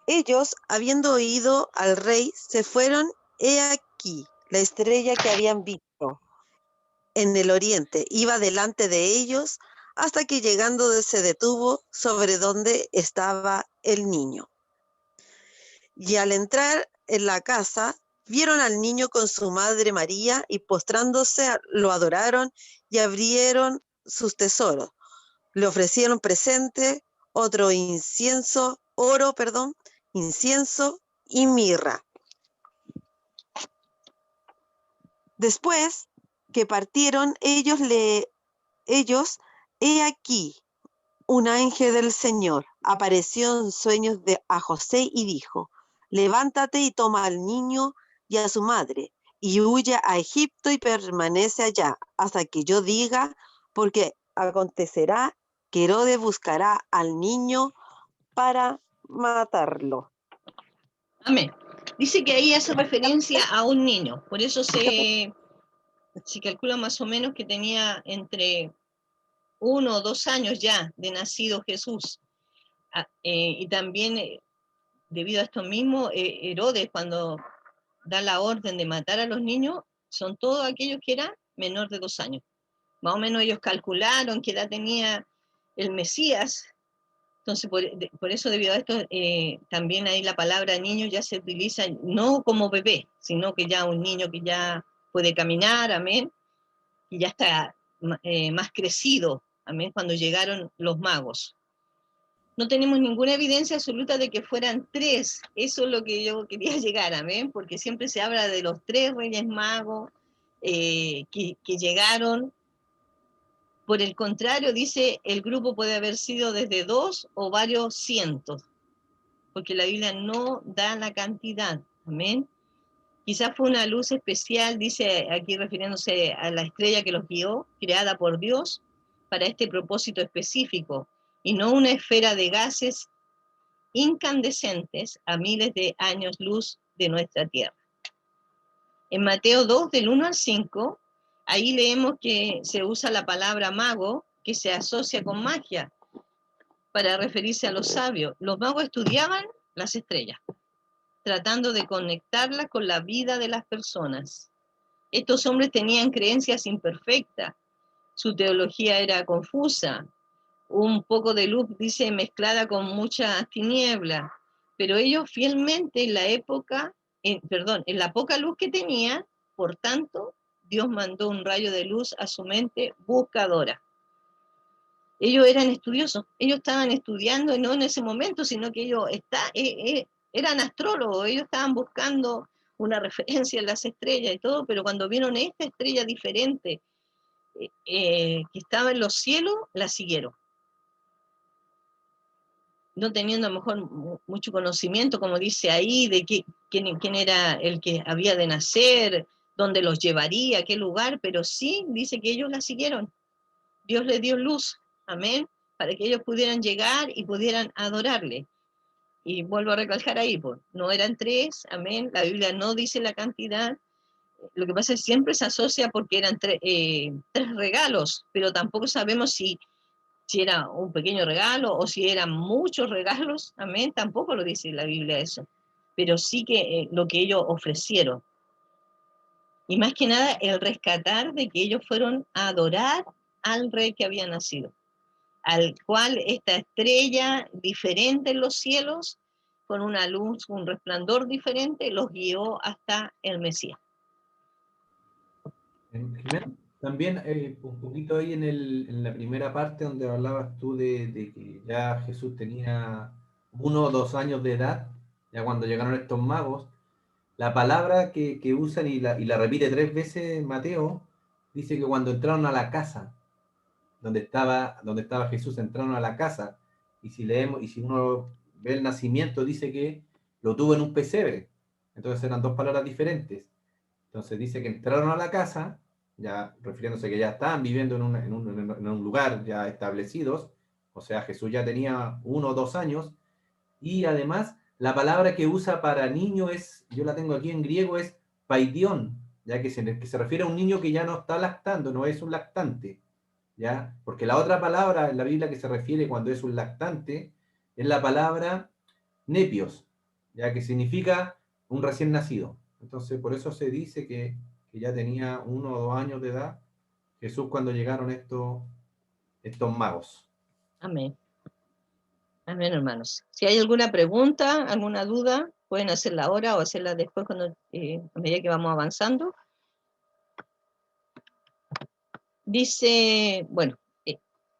Ellos, habiendo oído al rey, se fueron, he aquí, la estrella que habían visto en el oriente iba delante de ellos, hasta que llegando se detuvo sobre donde estaba el niño. Y al entrar en la casa, vieron al niño con su madre María, y postrándose lo adoraron y abrieron sus tesoros. Le ofrecieron presente, incienso y mirra. Después que partieron ellos, he aquí, un ángel del Señor apareció en sueños a José y dijo: levántate y toma al niño y a su madre, y huye a Egipto y permanece allá hasta que yo diga, porque acontecerá que Herodes buscará al niño para matarlo. Amén. Dice que ahí hace referencia a un niño, por eso se calcula más o menos que tenía entre 1 o 2 años ya de nacido Jesús. Y también, debido a esto mismo, Herodes, cuando da la orden de matar a los niños, son todos aquellos que eran menor de 2 años. Más o menos ellos calcularon qué edad tenía el Mesías. Entonces, por eso, debido a esto, también ahí la palabra niño ya se utiliza no como bebé, sino que ya un niño que ya puede caminar, amén, y ya está más crecido, amén, cuando llegaron los magos. No tenemos ninguna evidencia absoluta de que fueran 3. Eso es lo que yo quería llegar, amén, porque siempre se habla de los 3 reyes magos que llegaron. Por el contrario, dice, el grupo puede haber sido desde 2 o varios cientos, porque la Biblia no da la cantidad, amén. Quizás fue una luz especial, dice aquí refiriéndose a la estrella que los guió, creada por Dios para este propósito específico, y no una esfera de gases incandescentes a miles de años luz de nuestra tierra. En Mateo 2, del 1 al 5, ahí leemos que se usa la palabra mago, que se asocia con magia, para referirse a los sabios. Los magos estudiaban las estrellas, tratando de conectarlas con la vida de las personas. Estos hombres tenían creencias imperfectas, su teología era confusa, un poco de luz, dice, mezclada con mucha tiniebla, pero ellos fielmente en la época, en la poca luz que tenían, por tanto, Dios mandó un rayo de luz a su mente buscadora. Ellos eran estudiosos, ellos estaban estudiando, no en ese momento, sino que ellos eran astrólogos, ellos estaban buscando una referencia en las estrellas y todo, pero cuando vieron esta estrella diferente que estaba en los cielos, la siguieron. No teniendo a lo mejor mucho conocimiento, como dice ahí, de quién era el que había de nacer, dónde los llevaría, a qué lugar, pero sí dice que ellos la siguieron. Dios les dio luz, amén, para que ellos pudieran llegar y pudieran adorarle. Y vuelvo a recalcar ahí, pues, no eran 3, amén, la Biblia no dice la cantidad, lo que pasa es que siempre se asocia porque eran 3 regalos, pero tampoco sabemos si era un pequeño regalo o si eran muchos regalos, amén, tampoco lo dice la Biblia eso, pero sí que lo que ellos ofrecieron. Y más que nada el rescatar de que ellos fueron a adorar al rey que había nacido, al cual esta estrella diferente en los cielos, con una luz, un resplandor diferente, los guió hasta el Mesías. Jimena, también un poquito ahí en la primera parte donde hablabas tú de que ya Jesús tenía 1 o 2 años de edad, ya cuando llegaron estos magos, la palabra que usan y la repite 3 veces Mateo, dice que cuando entraron a la casa, donde estaba Jesús, entraron a la casa, y si uno ve el nacimiento, dice que lo tuvo en un pesebre, entonces eran 2 palabras diferentes. Entonces dice que entraron a la casa, ya refiriéndose que ya estaban viviendo en un lugar ya establecidos, o sea, Jesús ya tenía 1 o 2 años, y además la palabra que usa para niño yo la tengo aquí en griego, es paidión, ya que se refiere a un niño que ya no está lactando, no es un lactante, ¿ya? Porque la otra palabra en la Biblia que se refiere cuando es un lactante es la palabra nepios, ya que significa un recién nacido. Entonces, por eso se dice que ya tenía 1 o 2 años de edad Jesús cuando llegaron estos magos. Amén. Amén, hermanos. Si hay alguna pregunta, alguna duda, pueden hacerla ahora o hacerla después cuando, a medida que vamos avanzando. Dice, bueno,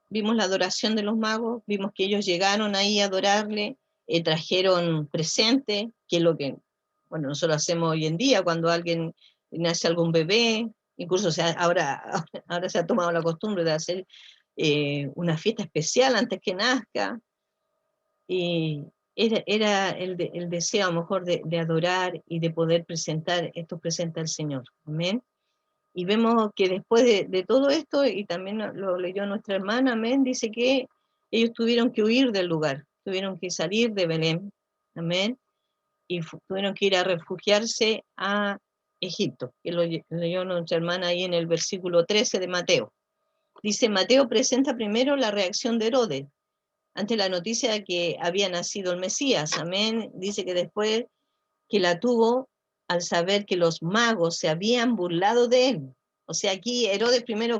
vimos la adoración de los magos, vimos que ellos llegaron ahí a adorarle, trajeron presente, que es lo que, bueno, nosotros hacemos hoy en día cuando alguien nace algún bebé, incluso ahora se ha tomado la costumbre de hacer una fiesta especial antes que nazca, y era el deseo a lo mejor de adorar y de poder presentar estos presentes al Señor, amén. Y vemos que después de todo esto, y también lo leyó nuestra hermana, amén, dice que ellos tuvieron que huir del lugar, tuvieron que salir de Belén, amén, y tuvieron que ir a refugiarse a Egipto, que lo leyó nuestra hermana ahí en el versículo 13 de Mateo. Dice, Mateo presenta primero la reacción de Herodes, ante la noticia de que había nacido el Mesías, amén, dice que después que la tuvo al saber que los magos se habían burlado de él. O sea, aquí Herodes primero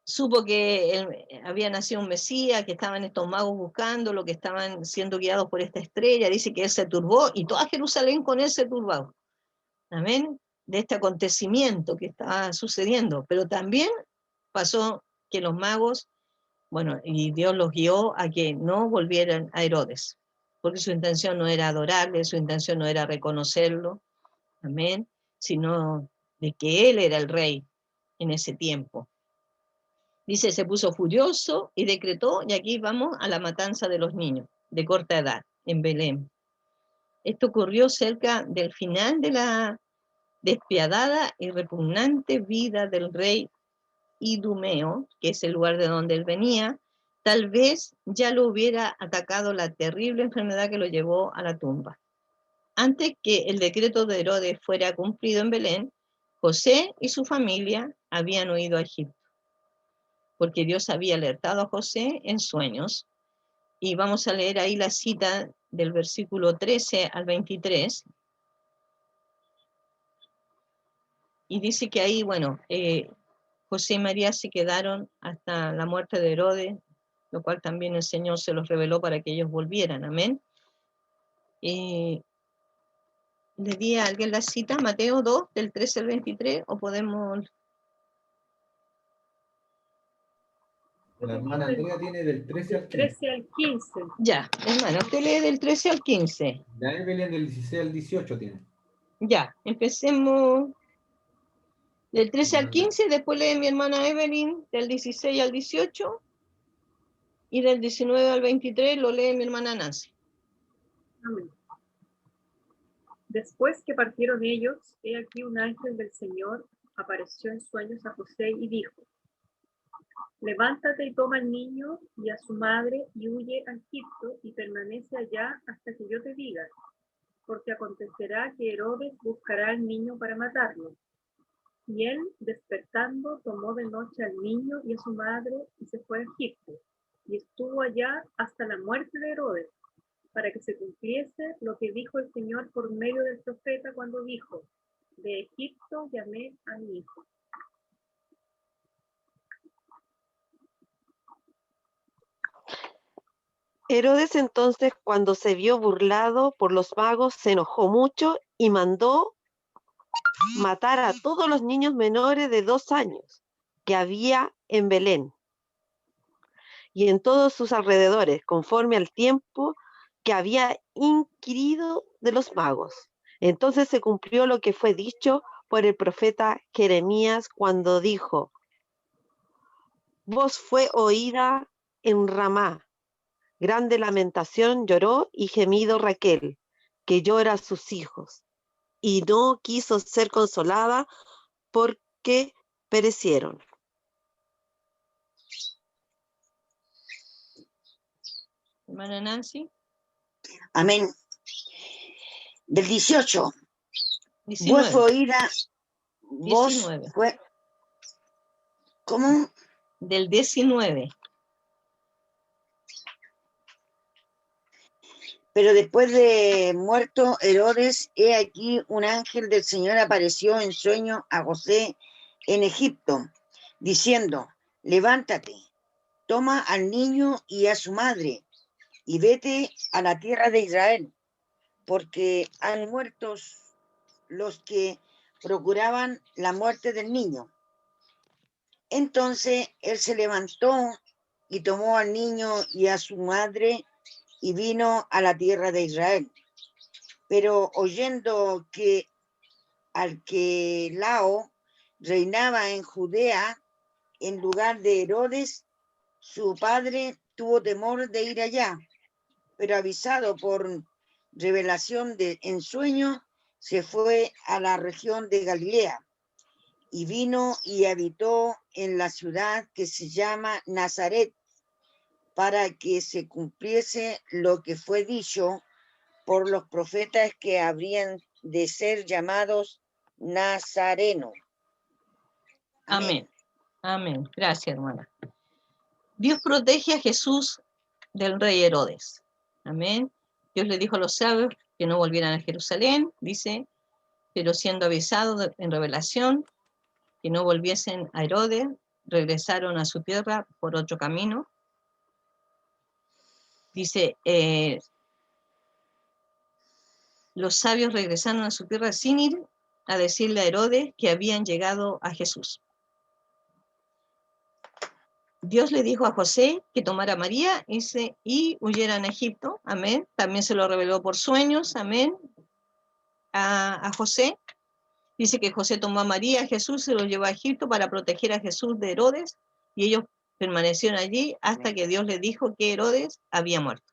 supo que había nacido un Mesías, que estaban estos magos buscándolo, que estaban siendo guiados por esta estrella, dice que él se turbó y toda Jerusalén con él se turbó. Amén, de este acontecimiento que estaba sucediendo. Pero también pasó que los magos Bueno, y Dios los guió a que no volvieran a Herodes, porque su intención no era adorarle, su intención no era reconocerlo, amén, sino de que él era el rey en ese tiempo. Dice, se puso furioso y decretó, y aquí vamos a la matanza de los niños de corta edad en Belén. Esto ocurrió cerca del final de la despiadada y repugnante vida del rey Idumeo, que es el lugar de donde él venía. Tal vez ya lo hubiera atacado la terrible enfermedad que lo llevó a la tumba. Antes que el decreto de Herodes fuera cumplido en Belén, José y su familia habían huido a Egipto, porque Dios había alertado a José en sueños. Y vamos a leer ahí la cita del versículo 13 al 23. Y dice que ahí, bueno, José y María se quedaron hasta la muerte de Herodes, lo cual también el Señor se los reveló para que ellos volvieran, amén. ¿Le di a alguien la cita, Mateo 2, del 13 al 23, o podemos...? La hermana Andrea tiene del 13 al 15. 13 al 15. Ya, hermano, usted lee del 13 al 15. La Evelyn del 16 al 18 tiene. Ya, empecemos del 13 al 15, después lee mi hermana Evelyn del 16 al 18, y del 19 al 23 lo lee mi hermana Nancy. Amén. Después que partieron ellos, he aquí un ángel del Señor apareció en sueños a José y dijo: levántate y toma al niño y a su madre y huye a Egipto y permanece allá hasta que yo te diga, porque acontecerá que Herodes buscará al niño para matarlo. Y él, despertando, tomó de noche al niño y a su madre y se fue a Egipto, y estuvo allá hasta la muerte de Herodes, para que se cumpliese lo que dijo el Señor por medio del profeta cuando dijo: de Egipto llamé a mi hijo. Herodes entonces, cuando se vio burlado por los magos, se enojó mucho y mandó matar a todos los niños menores de 2 años que había en Belén y en todos sus alrededores, conforme al tiempo que había inquirido de los magos. Entonces se cumplió lo que fue dicho por el profeta Jeremías cuando dijo: voz fue oída en Ramá, grande lamentación lloró y gemido Raquel, que llora a sus hijos, y no quiso ser consolada porque perecieron. Hermana Nancy. Amén. Del 18. 19. Voz fue oída. Voz 19. fue. ¿Cómo? Del 19. Pero después de muerto Herodes, he aquí un ángel del Señor apareció en sueño a José en Egipto, diciendo: levántate, toma al niño y a su madre, y vete a la tierra de Israel, porque han muerto los que procuraban la muerte del niño. Entonces él se levantó y tomó al niño y a su madre y vino a la tierra de Israel. Pero oyendo que Arquelao reinaba en Judea en lugar de Herodes, su padre tuvo temor de ir allá, pero avisado por revelación en sueño, se fue a la región de Galilea y vino y habitó en la ciudad que se llama Nazaret, para que se cumpliese lo que fue dicho por los profetas, que habrían de ser llamados nazarenos. Amén. Amén. Gracias, hermana. Dios protege a Jesús del rey Herodes. Amén. Dios le dijo a los sabios que no volvieran a Jerusalén, dice, pero siendo avisados en revelación que no volviesen a Herodes, regresaron a su tierra por otro camino. Dice, los sabios regresaron a su tierra sin ir a decirle a Herodes que habían llegado a Jesús. Dios le dijo a José que tomara a María y huyeran a Egipto, amén. También se lo reveló por sueños, amén, a José. Dice que José tomó a María, a Jesús, se lo llevó a Egipto para proteger a Jesús de Herodes, y ellos permanecieron allí hasta que Dios les dijo que Herodes había muerto,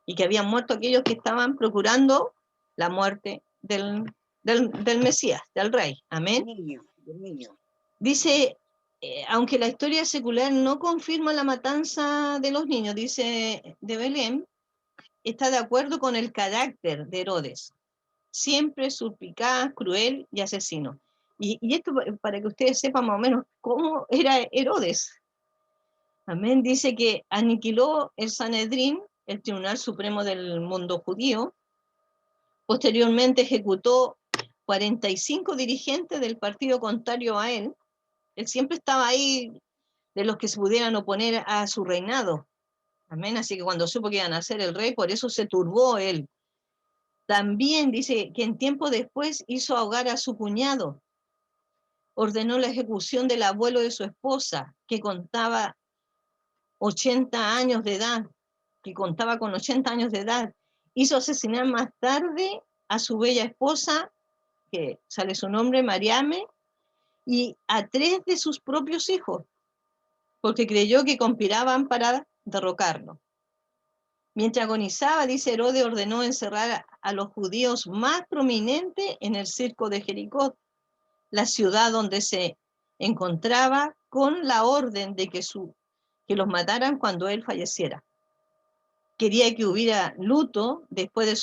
y que habían muerto aquellos que estaban procurando la muerte del Mesías, del rey, amén. Del niño. Dice, aunque la historia secular no confirma la matanza de los niños, dice de Belén, está de acuerdo con el carácter de Herodes, siempre suspicaz, cruel y asesino. Y esto para que ustedes sepan más o menos cómo era Herodes. Amén. Dice que aniquiló el Sanedrín, el Tribunal Supremo del mundo judío. Posteriormente ejecutó 45 dirigentes del partido contrario a él. Él siempre estaba ahí de los que se pudieran oponer a su reinado. Amén. Así que cuando supo que iban a ser el rey, por eso se turbó él. También dice que en tiempo después hizo ahogar a su cuñado. Ordenó la ejecución del abuelo de su esposa, que contaba 80 años de edad, que contaba con 80 años de edad. Hizo asesinar más tarde a su bella esposa, que sale su nombre, Mariame, y a 3 de sus propios hijos, porque creyó que conspiraban para derrocarlo. Mientras agonizaba, dice Herodes, ordenó encerrar a los judíos más prominentes en el circo de Jericó, la ciudad donde se encontraba, con la orden de que los mataran cuando él falleciera. Quería que hubiera luto después de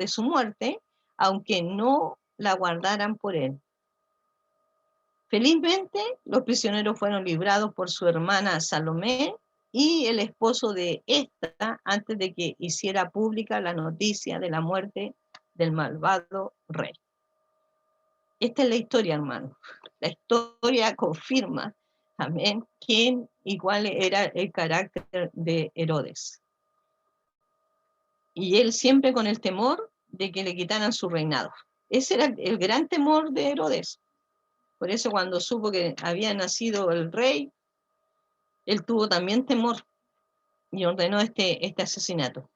su muerte, aunque no la guardaran por él. Felizmente, los prisioneros fueron librados por su hermana Salomé y el esposo de esta, antes de que hiciera pública la noticia de la muerte del malvado rey. Esta es la historia, hermano. La historia confirma, amén, quién y cuál era el carácter de Herodes. Y él siempre con el temor de que le quitaran su reinado. Ese era el gran temor de Herodes. Por eso cuando supo que había nacido el rey, él tuvo también temor y ordenó este asesinato.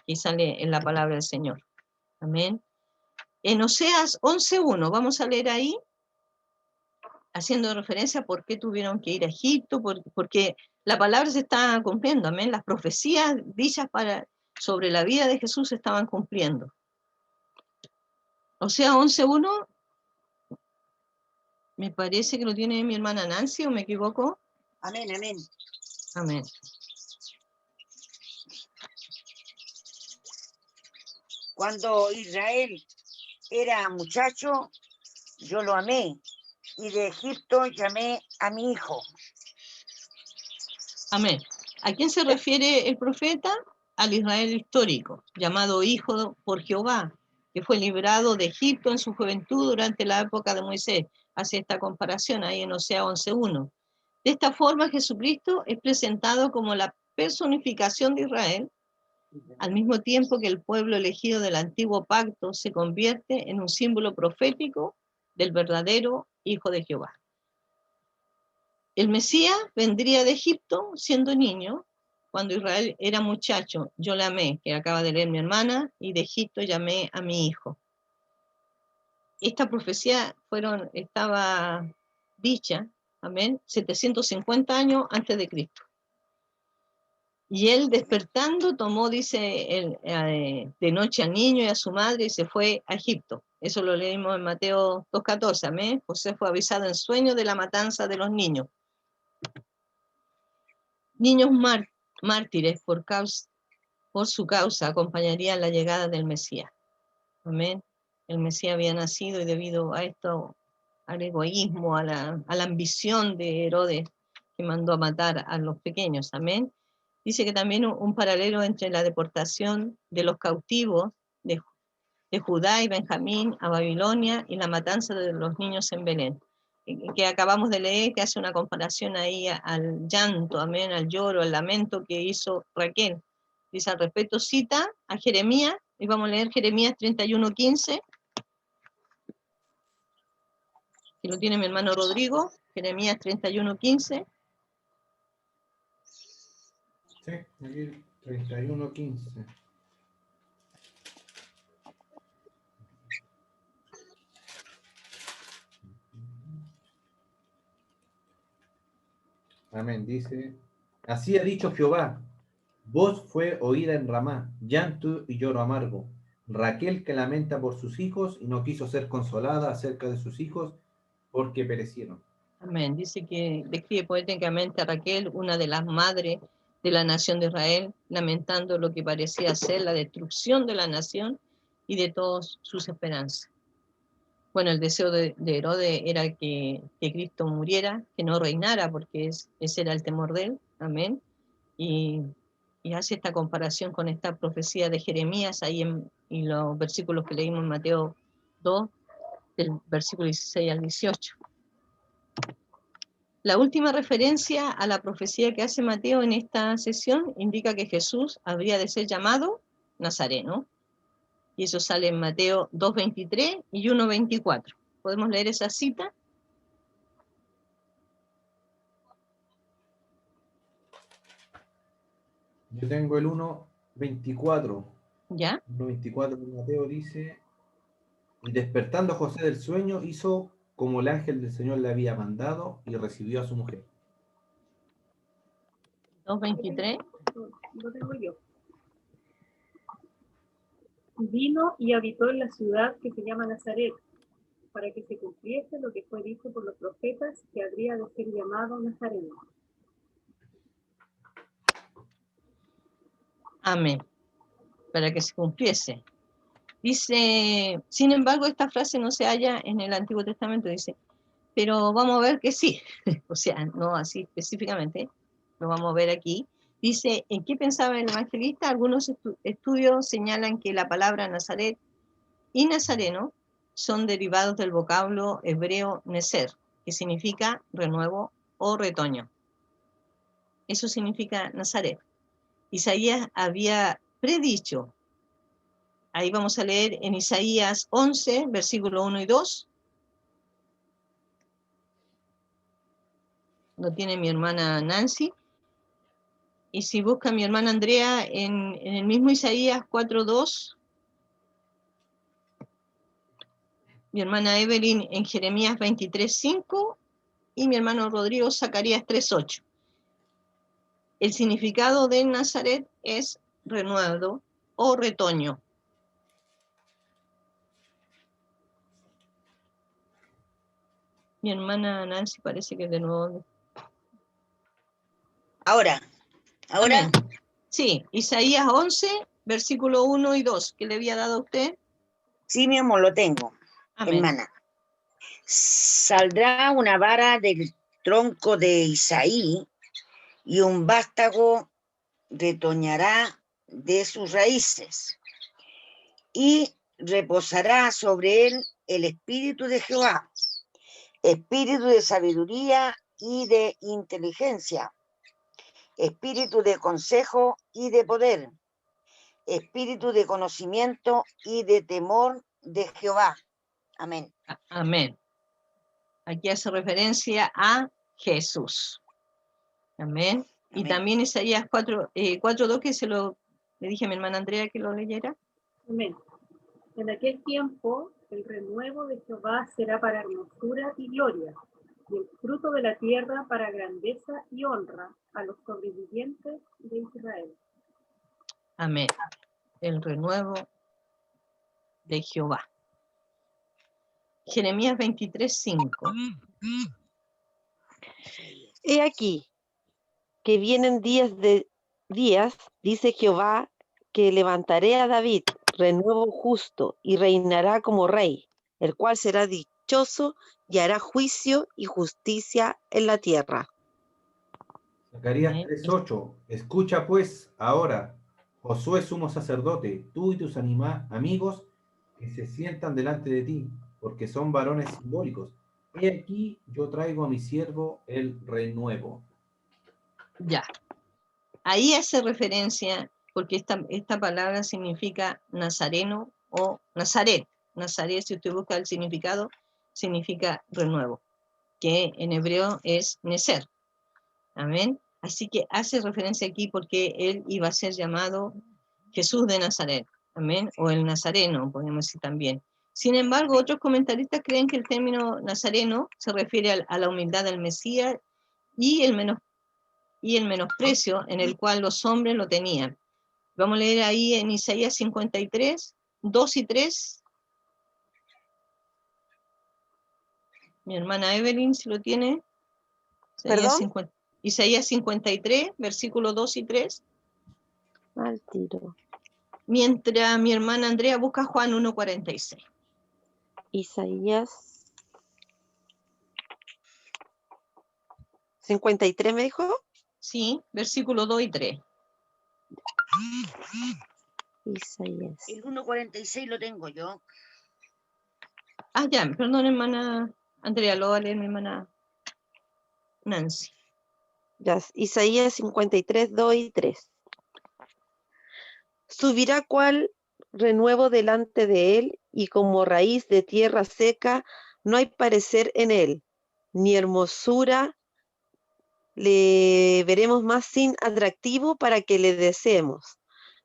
Y sale en la palabra del Señor. Amén. En Oseas 11:1, vamos a leer ahí, haciendo referencia a por qué tuvieron que ir a Egipto, porque la palabra se está cumpliendo, amén. Las profecías dichas sobre la vida de Jesús se estaban cumpliendo. Oseas 11:1, me parece que lo tiene mi hermana Nancy, ¿o me equivoco? Amén, amén. Amén. Cuando Israel era muchacho, yo lo amé, y de Egipto llamé a mi hijo. Amén. ¿A quién se refiere el profeta? Al Israel histórico, llamado hijo por Jehová, que fue librado de Egipto en su juventud durante la época de Moisés. Hace esta comparación ahí en Oseas 11:1. De esta forma, Jesucristo es presentado como la personificación de Israel, al mismo tiempo que el pueblo elegido del antiguo pacto se convierte en un símbolo profético del verdadero Hijo de Jehová. El Mesías vendría de Egipto siendo niño, cuando Israel era muchacho. Yo le amé, que acaba de leer mi hermana, y de Egipto llamé a mi hijo. Esta profecía estaba dicha, amén, 750 años antes de Cristo. Y él despertando tomó, dice, de noche al niño y a su madre y se fue a Egipto. Eso lo leímos en Mateo 2:14, amén. José fue avisado en sueño de la matanza de los niños. Niños mártires por su causa acompañarían la llegada del Mesías. Amén. El Mesías había nacido y debido a esto, al egoísmo, a la ambición de Herodes, que mandó a matar a los pequeños. Amén. Dice que también un paralelo entre la deportación de los cautivos de Judá y Benjamín a Babilonia y la matanza de los niños en Belén, que acabamos de leer, que hace una comparación ahí al llanto, amén, al lloro, al lamento que hizo Raquel. Dice al respecto, cita a Jeremías, y vamos a leer Jeremías 31:15, que lo tiene mi hermano Rodrigo, Jeremías 31:15. Sí, aquí 31:15. Amén. Dice, así ha dicho Jehová, voz fue oída en Ramá, llanto y lloro amargo. Raquel que lamenta por sus hijos y no quiso ser consolada acerca de sus hijos porque perecieron. Amén. Dice que describe poéticamente a Raquel, una de las madres de la nación de Israel, lamentando lo que parecía ser la destrucción de la nación y de todas sus esperanzas. Bueno, el deseo de Herodes era que Cristo muriera, que no reinara, porque ese era el temor de él. Amén. Y hace esta comparación con esta profecía de Jeremías, ahí y los versículos que leímos en Mateo 2, del versículo 16 al 18. La última referencia a la profecía que hace Mateo en esta sesión indica que Jesús habría de ser llamado Nazareno. Y eso sale en Mateo 2:23 y 1:24. ¿Podemos leer esa cita? Yo tengo el 1:24. ¿Ya? 1:24 de Mateo dice, y despertando José del sueño, hizo como el ángel del Señor le había mandado y recibió a su mujer. 2:23. Lo tengo yo. Vino y habitó en la ciudad que se llama Nazaret, para que se cumpliese lo que fue dicho por los profetas, que habría de ser llamado Nazareno. Amén. Para que se cumpliese. Dice, sin embargo, esta frase no se halla en el Antiguo Testamento, dice, pero vamos a ver que sí, o sea, no así específicamente, lo vamos a ver aquí. Dice, ¿en qué pensaba el evangelista? Algunos estudios señalan que la palabra Nazaret y Nazareno son derivados del vocablo hebreo neser, que significa renuevo o retoño. Eso significa Nazaret. Isaías había predicho, ahí vamos a leer en Isaías 11, versículo 1 y 2. Lo tiene mi hermana Nancy. Y si busca mi hermana Andrea en el mismo Isaías 4:2, mi hermana Evelyn en Jeremías 23:5 y mi hermano Rodrigo Zacarías 3:8. El significado de Nazaret es renuevo o retoño. Mi hermana Nancy parece que de nuevo. Ahora. Amén. Sí, Isaías 11, versículo 1 y 2, que le había dado a usted. Sí, mi amor, lo tengo. Amén. Hermana. Saldrá una vara del tronco de Isaí y un vástago retoñará de sus raíces y reposará sobre él el espíritu de Jehová, espíritu de sabiduría y de inteligencia, espíritu de consejo y de poder, espíritu de conocimiento y de temor de Jehová. Amén. Amén. Aquí hace referencia a Jesús. Amén. Y Amén. también Isaías 4:2, que le dije a mi hermana Andrea que lo leyera. Amén. En aquel tiempo, el renuevo de Jehová será para hermosura y gloria, y el fruto de la tierra para grandeza y honra a los sobrevivientes de Israel. Amén. El renuevo de Jehová. Jeremías 23:5. He aquí que vienen días, dice Jehová, que levantaré a David, renuevo justo, y reinará como rey, el cual será dichoso y hará juicio y justicia en la tierra. Zacarías 3:8. Escucha pues ahora, Josué sumo sacerdote, tú y tus amigos que se sientan delante de ti, porque son varones simbólicos. He aquí yo traigo a mi siervo el renuevo. Ya. Ahí hace referencia, porque esta palabra significa nazareno o Nazaret. Nazaret, si usted busca el significado, significa renuevo, que en hebreo es neser. Amén. Así que hace referencia aquí porque él iba a ser llamado Jesús de Nazaret, amén, o el Nazareno, podemos decir también. Sin embargo, otros comentaristas creen que el término nazareno se refiere a la humildad del Mesías y el menosprecio en el cual los hombres lo tenían. Vamos a leer ahí en Isaías 53, 2 y 3. Mi hermana Evelyn, si lo tiene. ¿Perdón? Isaías 53, versículos 2 y 3. Al tiro. Mientras mi hermana Andrea busca Juan 1:46. Isaías 53, ¿me dijo? Sí, versículos 2 y 3. Isaías. El 1:46 lo tengo yo. Ah, ya, perdón, hermana Andrea, lo va a leer mi hermana Nancy. Ya, Isaías 53, 2 y 3. Subirá cual renuevo delante de él, y como raíz de tierra seca, no hay parecer en él, ni hermosura le veremos más sin atractivo para que le deseemos.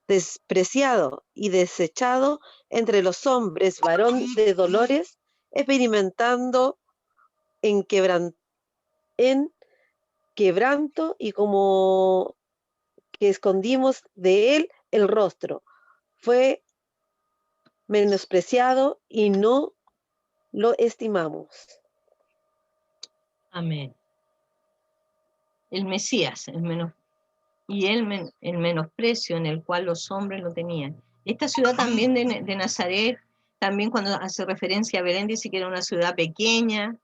Despreciado y desechado entre los hombres, varón de dolores, experimentando en quebranto, y como que escondimos de él el rostro. Fue menospreciado y no lo estimamos. Amén. El Mesías, el menosprecio en el cual los hombres lo tenían. Esta ciudad también de Nazaret, también cuando hace referencia a Belén, dice que era una ciudad pequeña.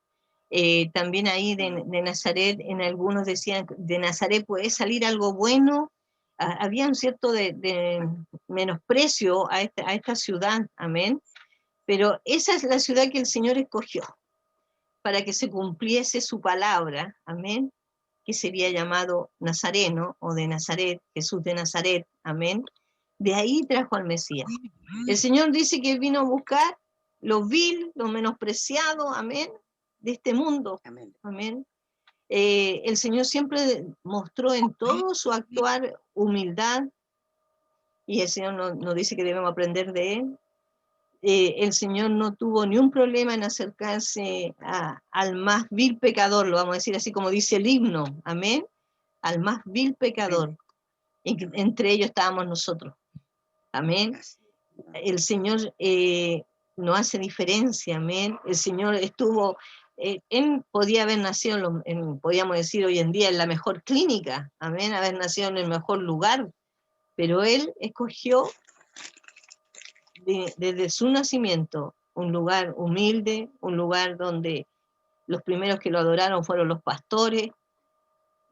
También ahí de Nazaret, en algunos decían, de Nazaret puede salir algo bueno. Había un cierto de menosprecio a esta ciudad, amén. Pero esa es la ciudad que el Señor escogió para que se cumpliese su palabra, amén, que sería llamado Nazareno o de Nazaret, Jesús de Nazaret, amén. De ahí trajo al Mesías. El Señor dice que vino a buscar lo vil, lo menospreciado, amén, de este mundo, Amén. amén. El Señor siempre mostró en todo su actuar humildad, y el Señor nos dice que debemos aprender de Él. El Señor no tuvo ni un problema en acercarse al más vil pecador, lo vamos a decir así como dice el himno, amén, al más vil pecador. Entre ellos estábamos nosotros, amén. El Señor no hace diferencia, amén. El Señor estuvo, él podía haber nacido, podríamos decir hoy en día, en la mejor clínica, amén, haber nacido en el mejor lugar, pero Él escogió desde su nacimiento un lugar humilde, un lugar donde los primeros que lo adoraron fueron los pastores,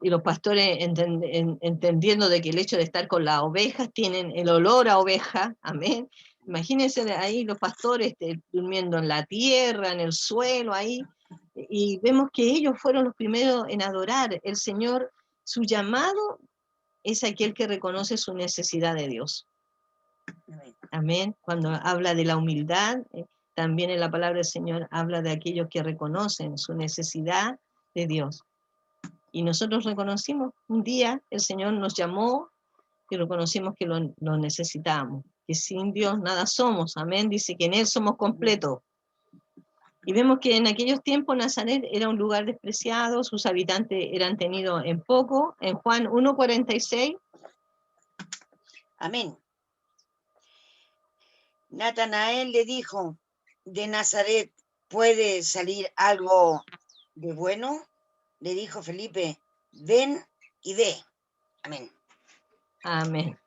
y los pastores entendiendo de que el hecho de estar con las ovejas tienen el olor a oveja, amén. Imagínense ahí los pastores durmiendo en la tierra, en el suelo, ahí, y vemos que ellos fueron los primeros en adorar. El Señor, su llamado es aquel que reconoce su necesidad de Dios. Amén. Cuando habla de la humildad, también en la palabra del Señor habla de aquellos que reconocen su necesidad de Dios. Y nosotros reconocimos, un día el Señor nos llamó y reconocimos que lo necesitábamos, que sin Dios nada somos, amén, dice que en Él somos completos. Y vemos que en aquellos tiempos Nazaret era un lugar despreciado, sus habitantes eran tenidos en poco. En Juan 1:46. Amén. Natanael le dijo, ¿de Nazaret puede salir algo de bueno? Le dijo Felipe, ven y ve. Amén. Amén.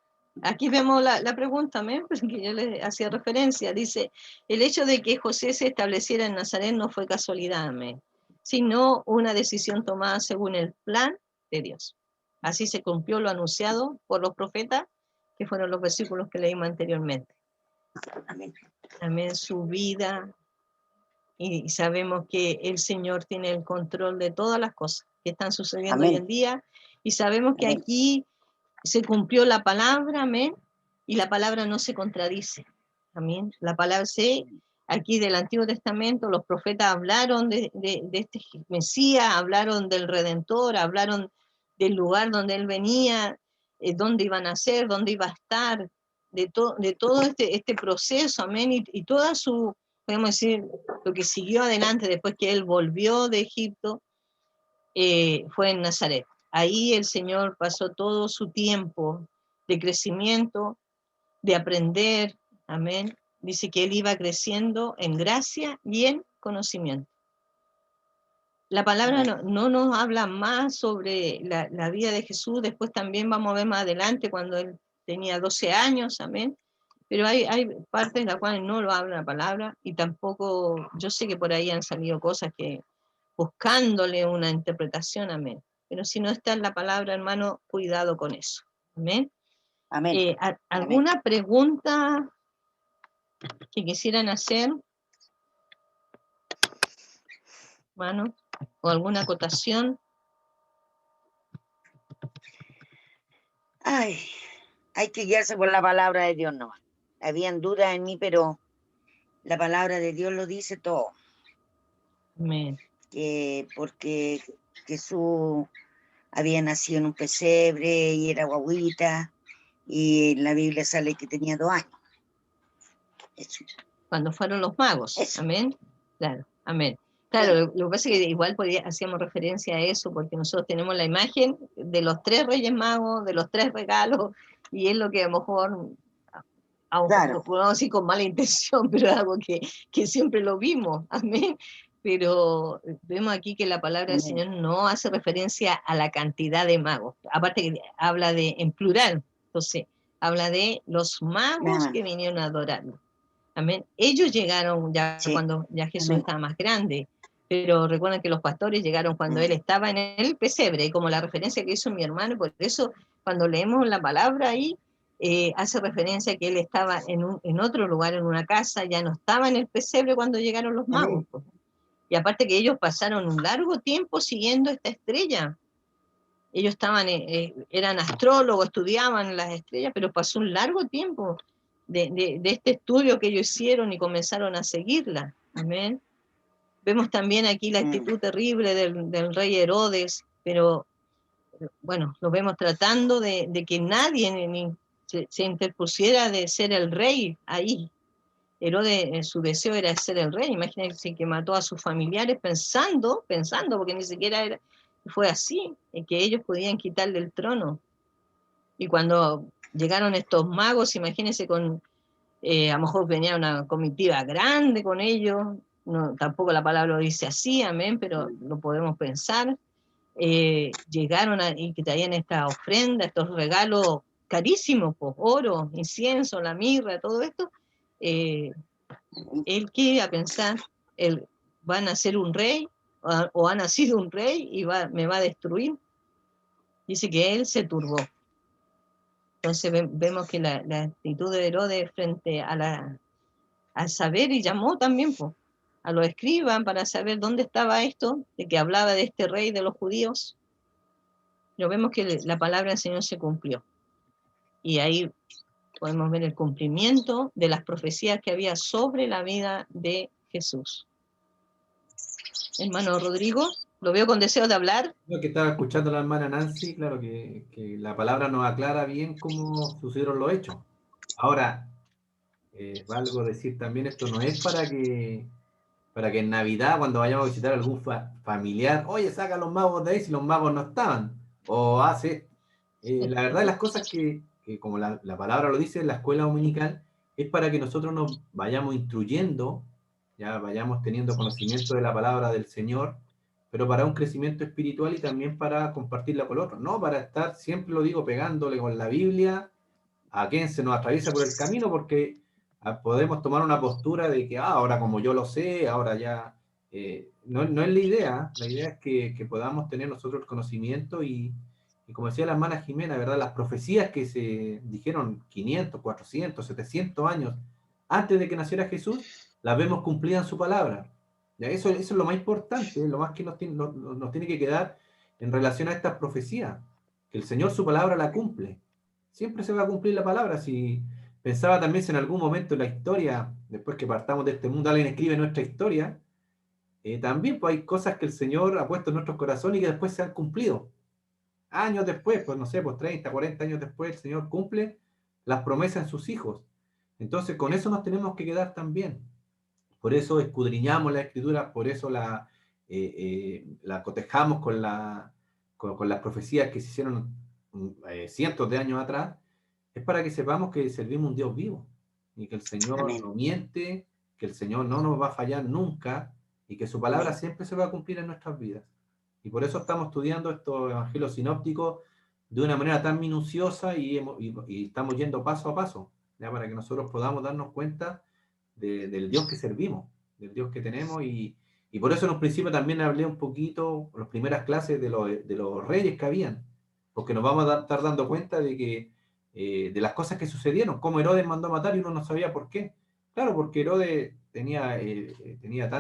Aquí vemos la pregunta, amén, porque yo le hacía referencia. Dice, el hecho de que José se estableciera en Nazaret no fue casualidad, amén, sino una decisión tomada según el plan de Dios. Así se cumplió lo anunciado por los profetas, que fueron los versículos que leímos anteriormente. Amén. Amén, su vida, y sabemos que el Señor tiene el control de todas las cosas que están sucediendo Amén. hoy en día, y sabemos que Amén. aquí se cumplió la palabra, amén, y la palabra no se contradice, amén. La palabra aquí del Antiguo Testamento, los profetas hablaron de este Mesías, hablaron del Redentor, hablaron del lugar donde él venía, dónde iban a ser, dónde iba a estar, de todo este proceso, amén, y toda su, podemos decir, lo que siguió adelante después que él volvió de Egipto, fue en Nazaret. Ahí el Señor pasó todo su tiempo de crecimiento, de aprender, amén. Dice que él iba creciendo en gracia y en conocimiento. La palabra no nos habla más sobre la vida de Jesús, después también vamos a ver más adelante cuando él tenía 12 años, amén, pero hay partes en las cuales no lo habla la palabra, y tampoco, yo sé que por ahí han salido cosas que buscándole una interpretación, amén, pero si no está en la palabra, hermano, cuidado con eso, amén. Amén. ¿Alguna pregunta que quisieran hacer, hermano? ¿O alguna acotación? Ay, hay que guiarse por la palabra de Dios, no. Habían dudas en mí, pero la palabra de Dios lo dice todo. Amén. Porque Jesús había nacido en un pesebre y era guaguita, y en la Biblia sale que tenía 2 años. Eso. Cuando fueron los magos, Eso. amén. Claro, amén. Claro, lo que pasa es que igual hacíamos referencia a eso, porque nosotros tenemos la imagen de los 3 reyes magos, de los 3 regalos, y es lo que a lo mejor, Claro. podemos decir con mala intención, pero es algo que siempre lo vimos, amén. Pero vemos aquí que la palabra del Señor no hace referencia a la cantidad de magos, aparte que habla en plural, entonces habla de los magos que vinieron a adorarlo. Amén. Ellos llegaron ya cuando ya Jesús estaba más grande, pero recuerden que los pastores llegaron cuando él estaba en el pesebre, como la referencia que hizo mi hermano, por eso cuando leemos la palabra ahí, hace referencia a que él estaba en otro lugar, en una casa, ya no estaba en el pesebre cuando llegaron los magos. Pues. Y aparte que ellos pasaron un largo tiempo siguiendo esta estrella. Ellos eran astrólogos, estudiaban las estrellas, pero pasó un largo tiempo de este estudio que ellos hicieron y comenzaron a seguirla. Amén. Vemos también aquí la actitud terrible del rey Herodes, pero bueno, lo vemos tratando de que nadie se interpusiera de ser el rey ahí. Herodes, su deseo era ser el rey. Imagínense que mató a sus familiares pensando, porque ni siquiera fue así, que ellos podían quitarle el trono. Y cuando llegaron estos magos, imagínense a lo mejor venía una comitiva grande con ellos, no, tampoco la palabra lo dice así, amén, pero lo podemos pensar. Llegaron y que traían esta ofrenda, estos regalos carísimos, pues, oro, incienso, la mirra, todo esto. Él quiere pensar, va a nacer un rey, o ha nacido un rey y me va a destruir. Dice que él se turbó. Entonces vemos que la actitud de Herodes frente al saber, y llamó también a los escribas para saber dónde estaba esto, de que hablaba de este rey de los judíos. Pero vemos que la palabra del Señor se cumplió. Y ahí podemos ver el cumplimiento de las profecías que había sobre la vida de Jesús. Hermano Rodrigo, lo veo con deseo de hablar. Lo que estaba escuchando a la hermana Nancy, claro que la palabra nos aclara bien cómo sucedieron los hechos. Ahora, valgo decir también, esto no es para que en Navidad, cuando vayamos a visitar a algún familiar, oye, saca a los magos de ahí si los magos no estaban, o hace. La verdad, las cosas que como la palabra lo dice, en la escuela dominical, es para que nosotros nos vayamos instruyendo, ya vayamos teniendo conocimiento de la palabra del Señor, pero para un crecimiento espiritual y también para compartirla con otros, no para estar, siempre lo digo, pegándole con la Biblia a quien se nos atraviesa por el camino, porque podemos tomar una postura de que ahora como yo lo sé, ahora ya, no es la idea es que podamos tener nosotros el conocimiento y como decía la hermana Jimena, ¿verdad? Las profecías que se dijeron 500, 400, 700 años antes de que naciera Jesús, las vemos cumplidas en su palabra. ¿Ya? Eso es lo más importante, lo más que nos tiene que quedar en relación a estas profecías, que el Señor su palabra la cumple. Siempre se va a cumplir la palabra. Si pensaba también si en algún momento en la historia, después que partamos de este mundo, alguien escribe nuestra historia, también pues hay cosas que el Señor ha puesto en nuestros corazones y que después se han cumplido. años después, pues no sé, pues 30, 40 años después, el Señor cumple las promesas en sus hijos. Entonces, con eso nos tenemos que quedar también. Por eso escudriñamos la Escritura, por eso la cotejamos con las profecías que se hicieron cientos de años atrás, es para que sepamos que servimos un Dios vivo y que el Señor Amén. no miente, que el Señor no nos va a fallar nunca y que su palabra Amén. siempre se va a cumplir en nuestras vidas. Y por eso estamos estudiando estos evangelios sinópticos de una manera tan minuciosa y estamos yendo paso a paso, ¿ya? Para que nosotros podamos darnos cuenta del Dios que servimos, del Dios que tenemos, y por eso en un principio también hablé un poquito, en las primeras clases, de los reyes que habían, porque nos vamos a estar dando cuenta de que de las cosas que sucedieron, como Herodes mandó a matar y uno no sabía por qué. Claro, porque Herodes tenía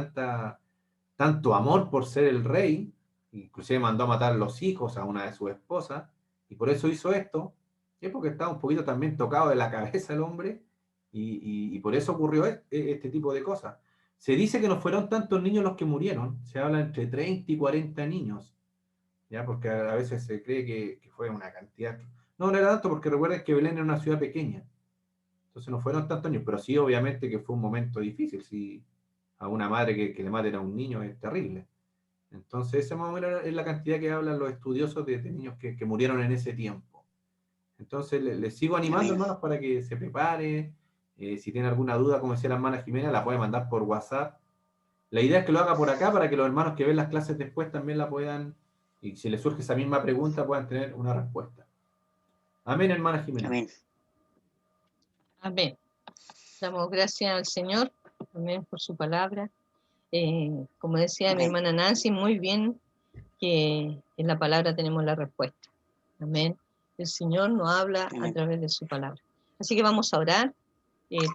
tanto amor por ser el rey, inclusive mandó a matar a los hijos a una de sus esposas, y por eso hizo esto, y es porque estaba un poquito también tocado de la cabeza el hombre, y por eso ocurrió este tipo de cosas. Se dice que no fueron tantos niños los que murieron, se habla entre 30 y 40 niños, ¿ya? Porque a veces se cree que fue una cantidad. No era tanto, porque recuerden que Belén era una ciudad pequeña, entonces no fueron tantos niños, pero sí obviamente que fue un momento difícil. Si a una madre que le maten a un niño es terrible. Entonces esa más o menos es la cantidad que hablan los estudiosos de niños que murieron en ese tiempo. Entonces les sigo animando, Amén. hermanos, para que se prepare. Si tiene alguna duda, como decía la hermana Jimena, la puede mandar por WhatsApp. La idea es que lo haga por acá para que los hermanos que ven las clases después también la puedan, y si les surge esa misma pregunta, puedan tener una respuesta. Amén, hermana Jimena. Amén. Amén. Damos gracias al Señor, amén, por su palabra. Como decía mi Amén. hermana Nancy, muy bien que en la palabra tenemos la respuesta. Amén. El Señor nos habla a Amén. través de su palabra. Así que vamos a orar.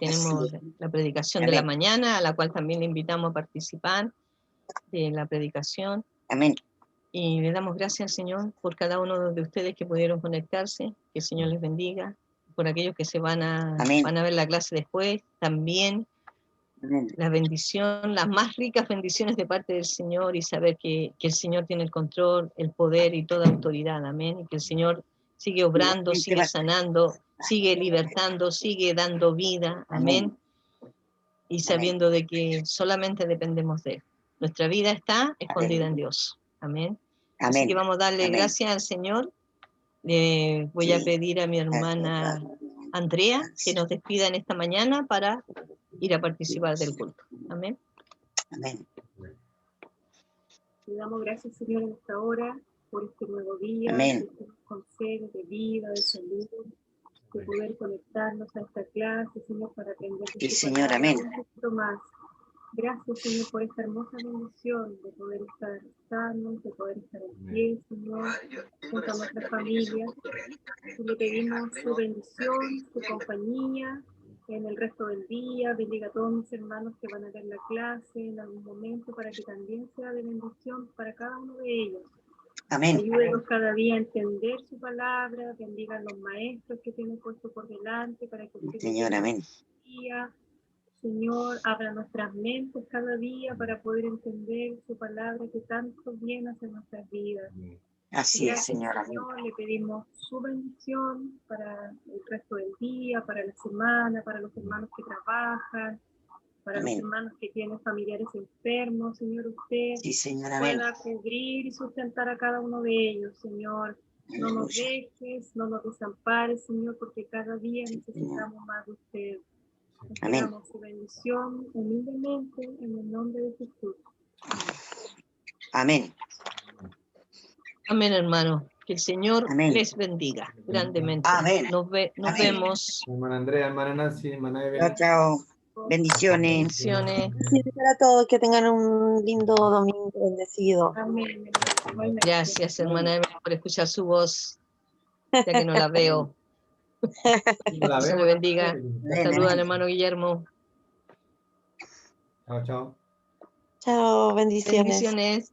Tenemos Así es. la predicación de la Amén. mañana, a la cual también le invitamos a participar de la predicación. Amén. Y le damos gracias al Señor por cada uno de ustedes que pudieron conectarse. Que el Señor les bendiga. Por aquellos que se van a Amén. ver la clase después, también Amén. la bendición, las más ricas bendiciones de parte del Señor, y saber que el Señor tiene el control, el poder y toda autoridad. Amén. Y que el Señor sigue obrando, Igualmente sigue va- sanando, sigue libertando, sigue dando vida. Amén. Y sabiendo de que solamente dependemos de Él. Nuestra vida está escondida en Dios. Amén. Así Amén. que vamos a darle Amén. gracias al Señor. Le voy a Sí. pedir a mi hermana Andrea que nos despida en esta mañana para ir a participar del culto. Amén. Amén. Le damos gracias, Señor, en esta hora, por este nuevo día, Amén. que usted nos concede de vida, de salud, de poder conectarnos a esta clase, Señor, para aprender de Sí, tu Señor. palabra Amén. un poquito más. Gracias, Señor, por esta hermosa bendición de poder estar sanos, de poder estar en pie, Señor, junto a nuestras familias. Y le pedimos su bendición, su compañía en el resto del día. Bendiga a todos mis hermanos que van a ver la clase en algún momento, para que también sea de bendición para cada uno de ellos. Amén. Ayúdenos cada día a entender su palabra. Bendiga a los maestros que tienen puesto por delante, para que usted Señor. Amén. día, Señor, abra nuestras mentes cada día para poder entender su palabra que tanto bien hace en nuestras vidas. Así es, Gracias, Señor. Amén. Señor, le pedimos su bendición para el resto del día, para la semana, para los hermanos que trabajan, para Amén. los hermanos que tienen familiares enfermos. Señor, usted Sí, Señor. Amén. pueda cubrir y sustentar a cada uno de ellos, Señor. No nos Aleluya. dejes, no nos desampares, Señor, porque cada día necesitamos más de usted. Amén. Esperamos su bendición humildemente en el nombre de Jesús. Amén. Amén, hermano. Que el Señor Amén. les bendiga grandemente. Amén. Nos Amén. vemos. Hermana Andrea, hermana Nancy, hermana Chao, Evelyn. chao. Bendiciones. Bendiciones. Sí, para todos, que tengan un lindo domingo bendecido. Amén. Igualmente. Gracias, hermana Evelyn, por escuchar su voz, ya que no la veo. La Se le vemos. bendiga. Amén. Saluda al Amén. hermano Guillermo. Chao, chao. Chao, bendiciones. Bendiciones.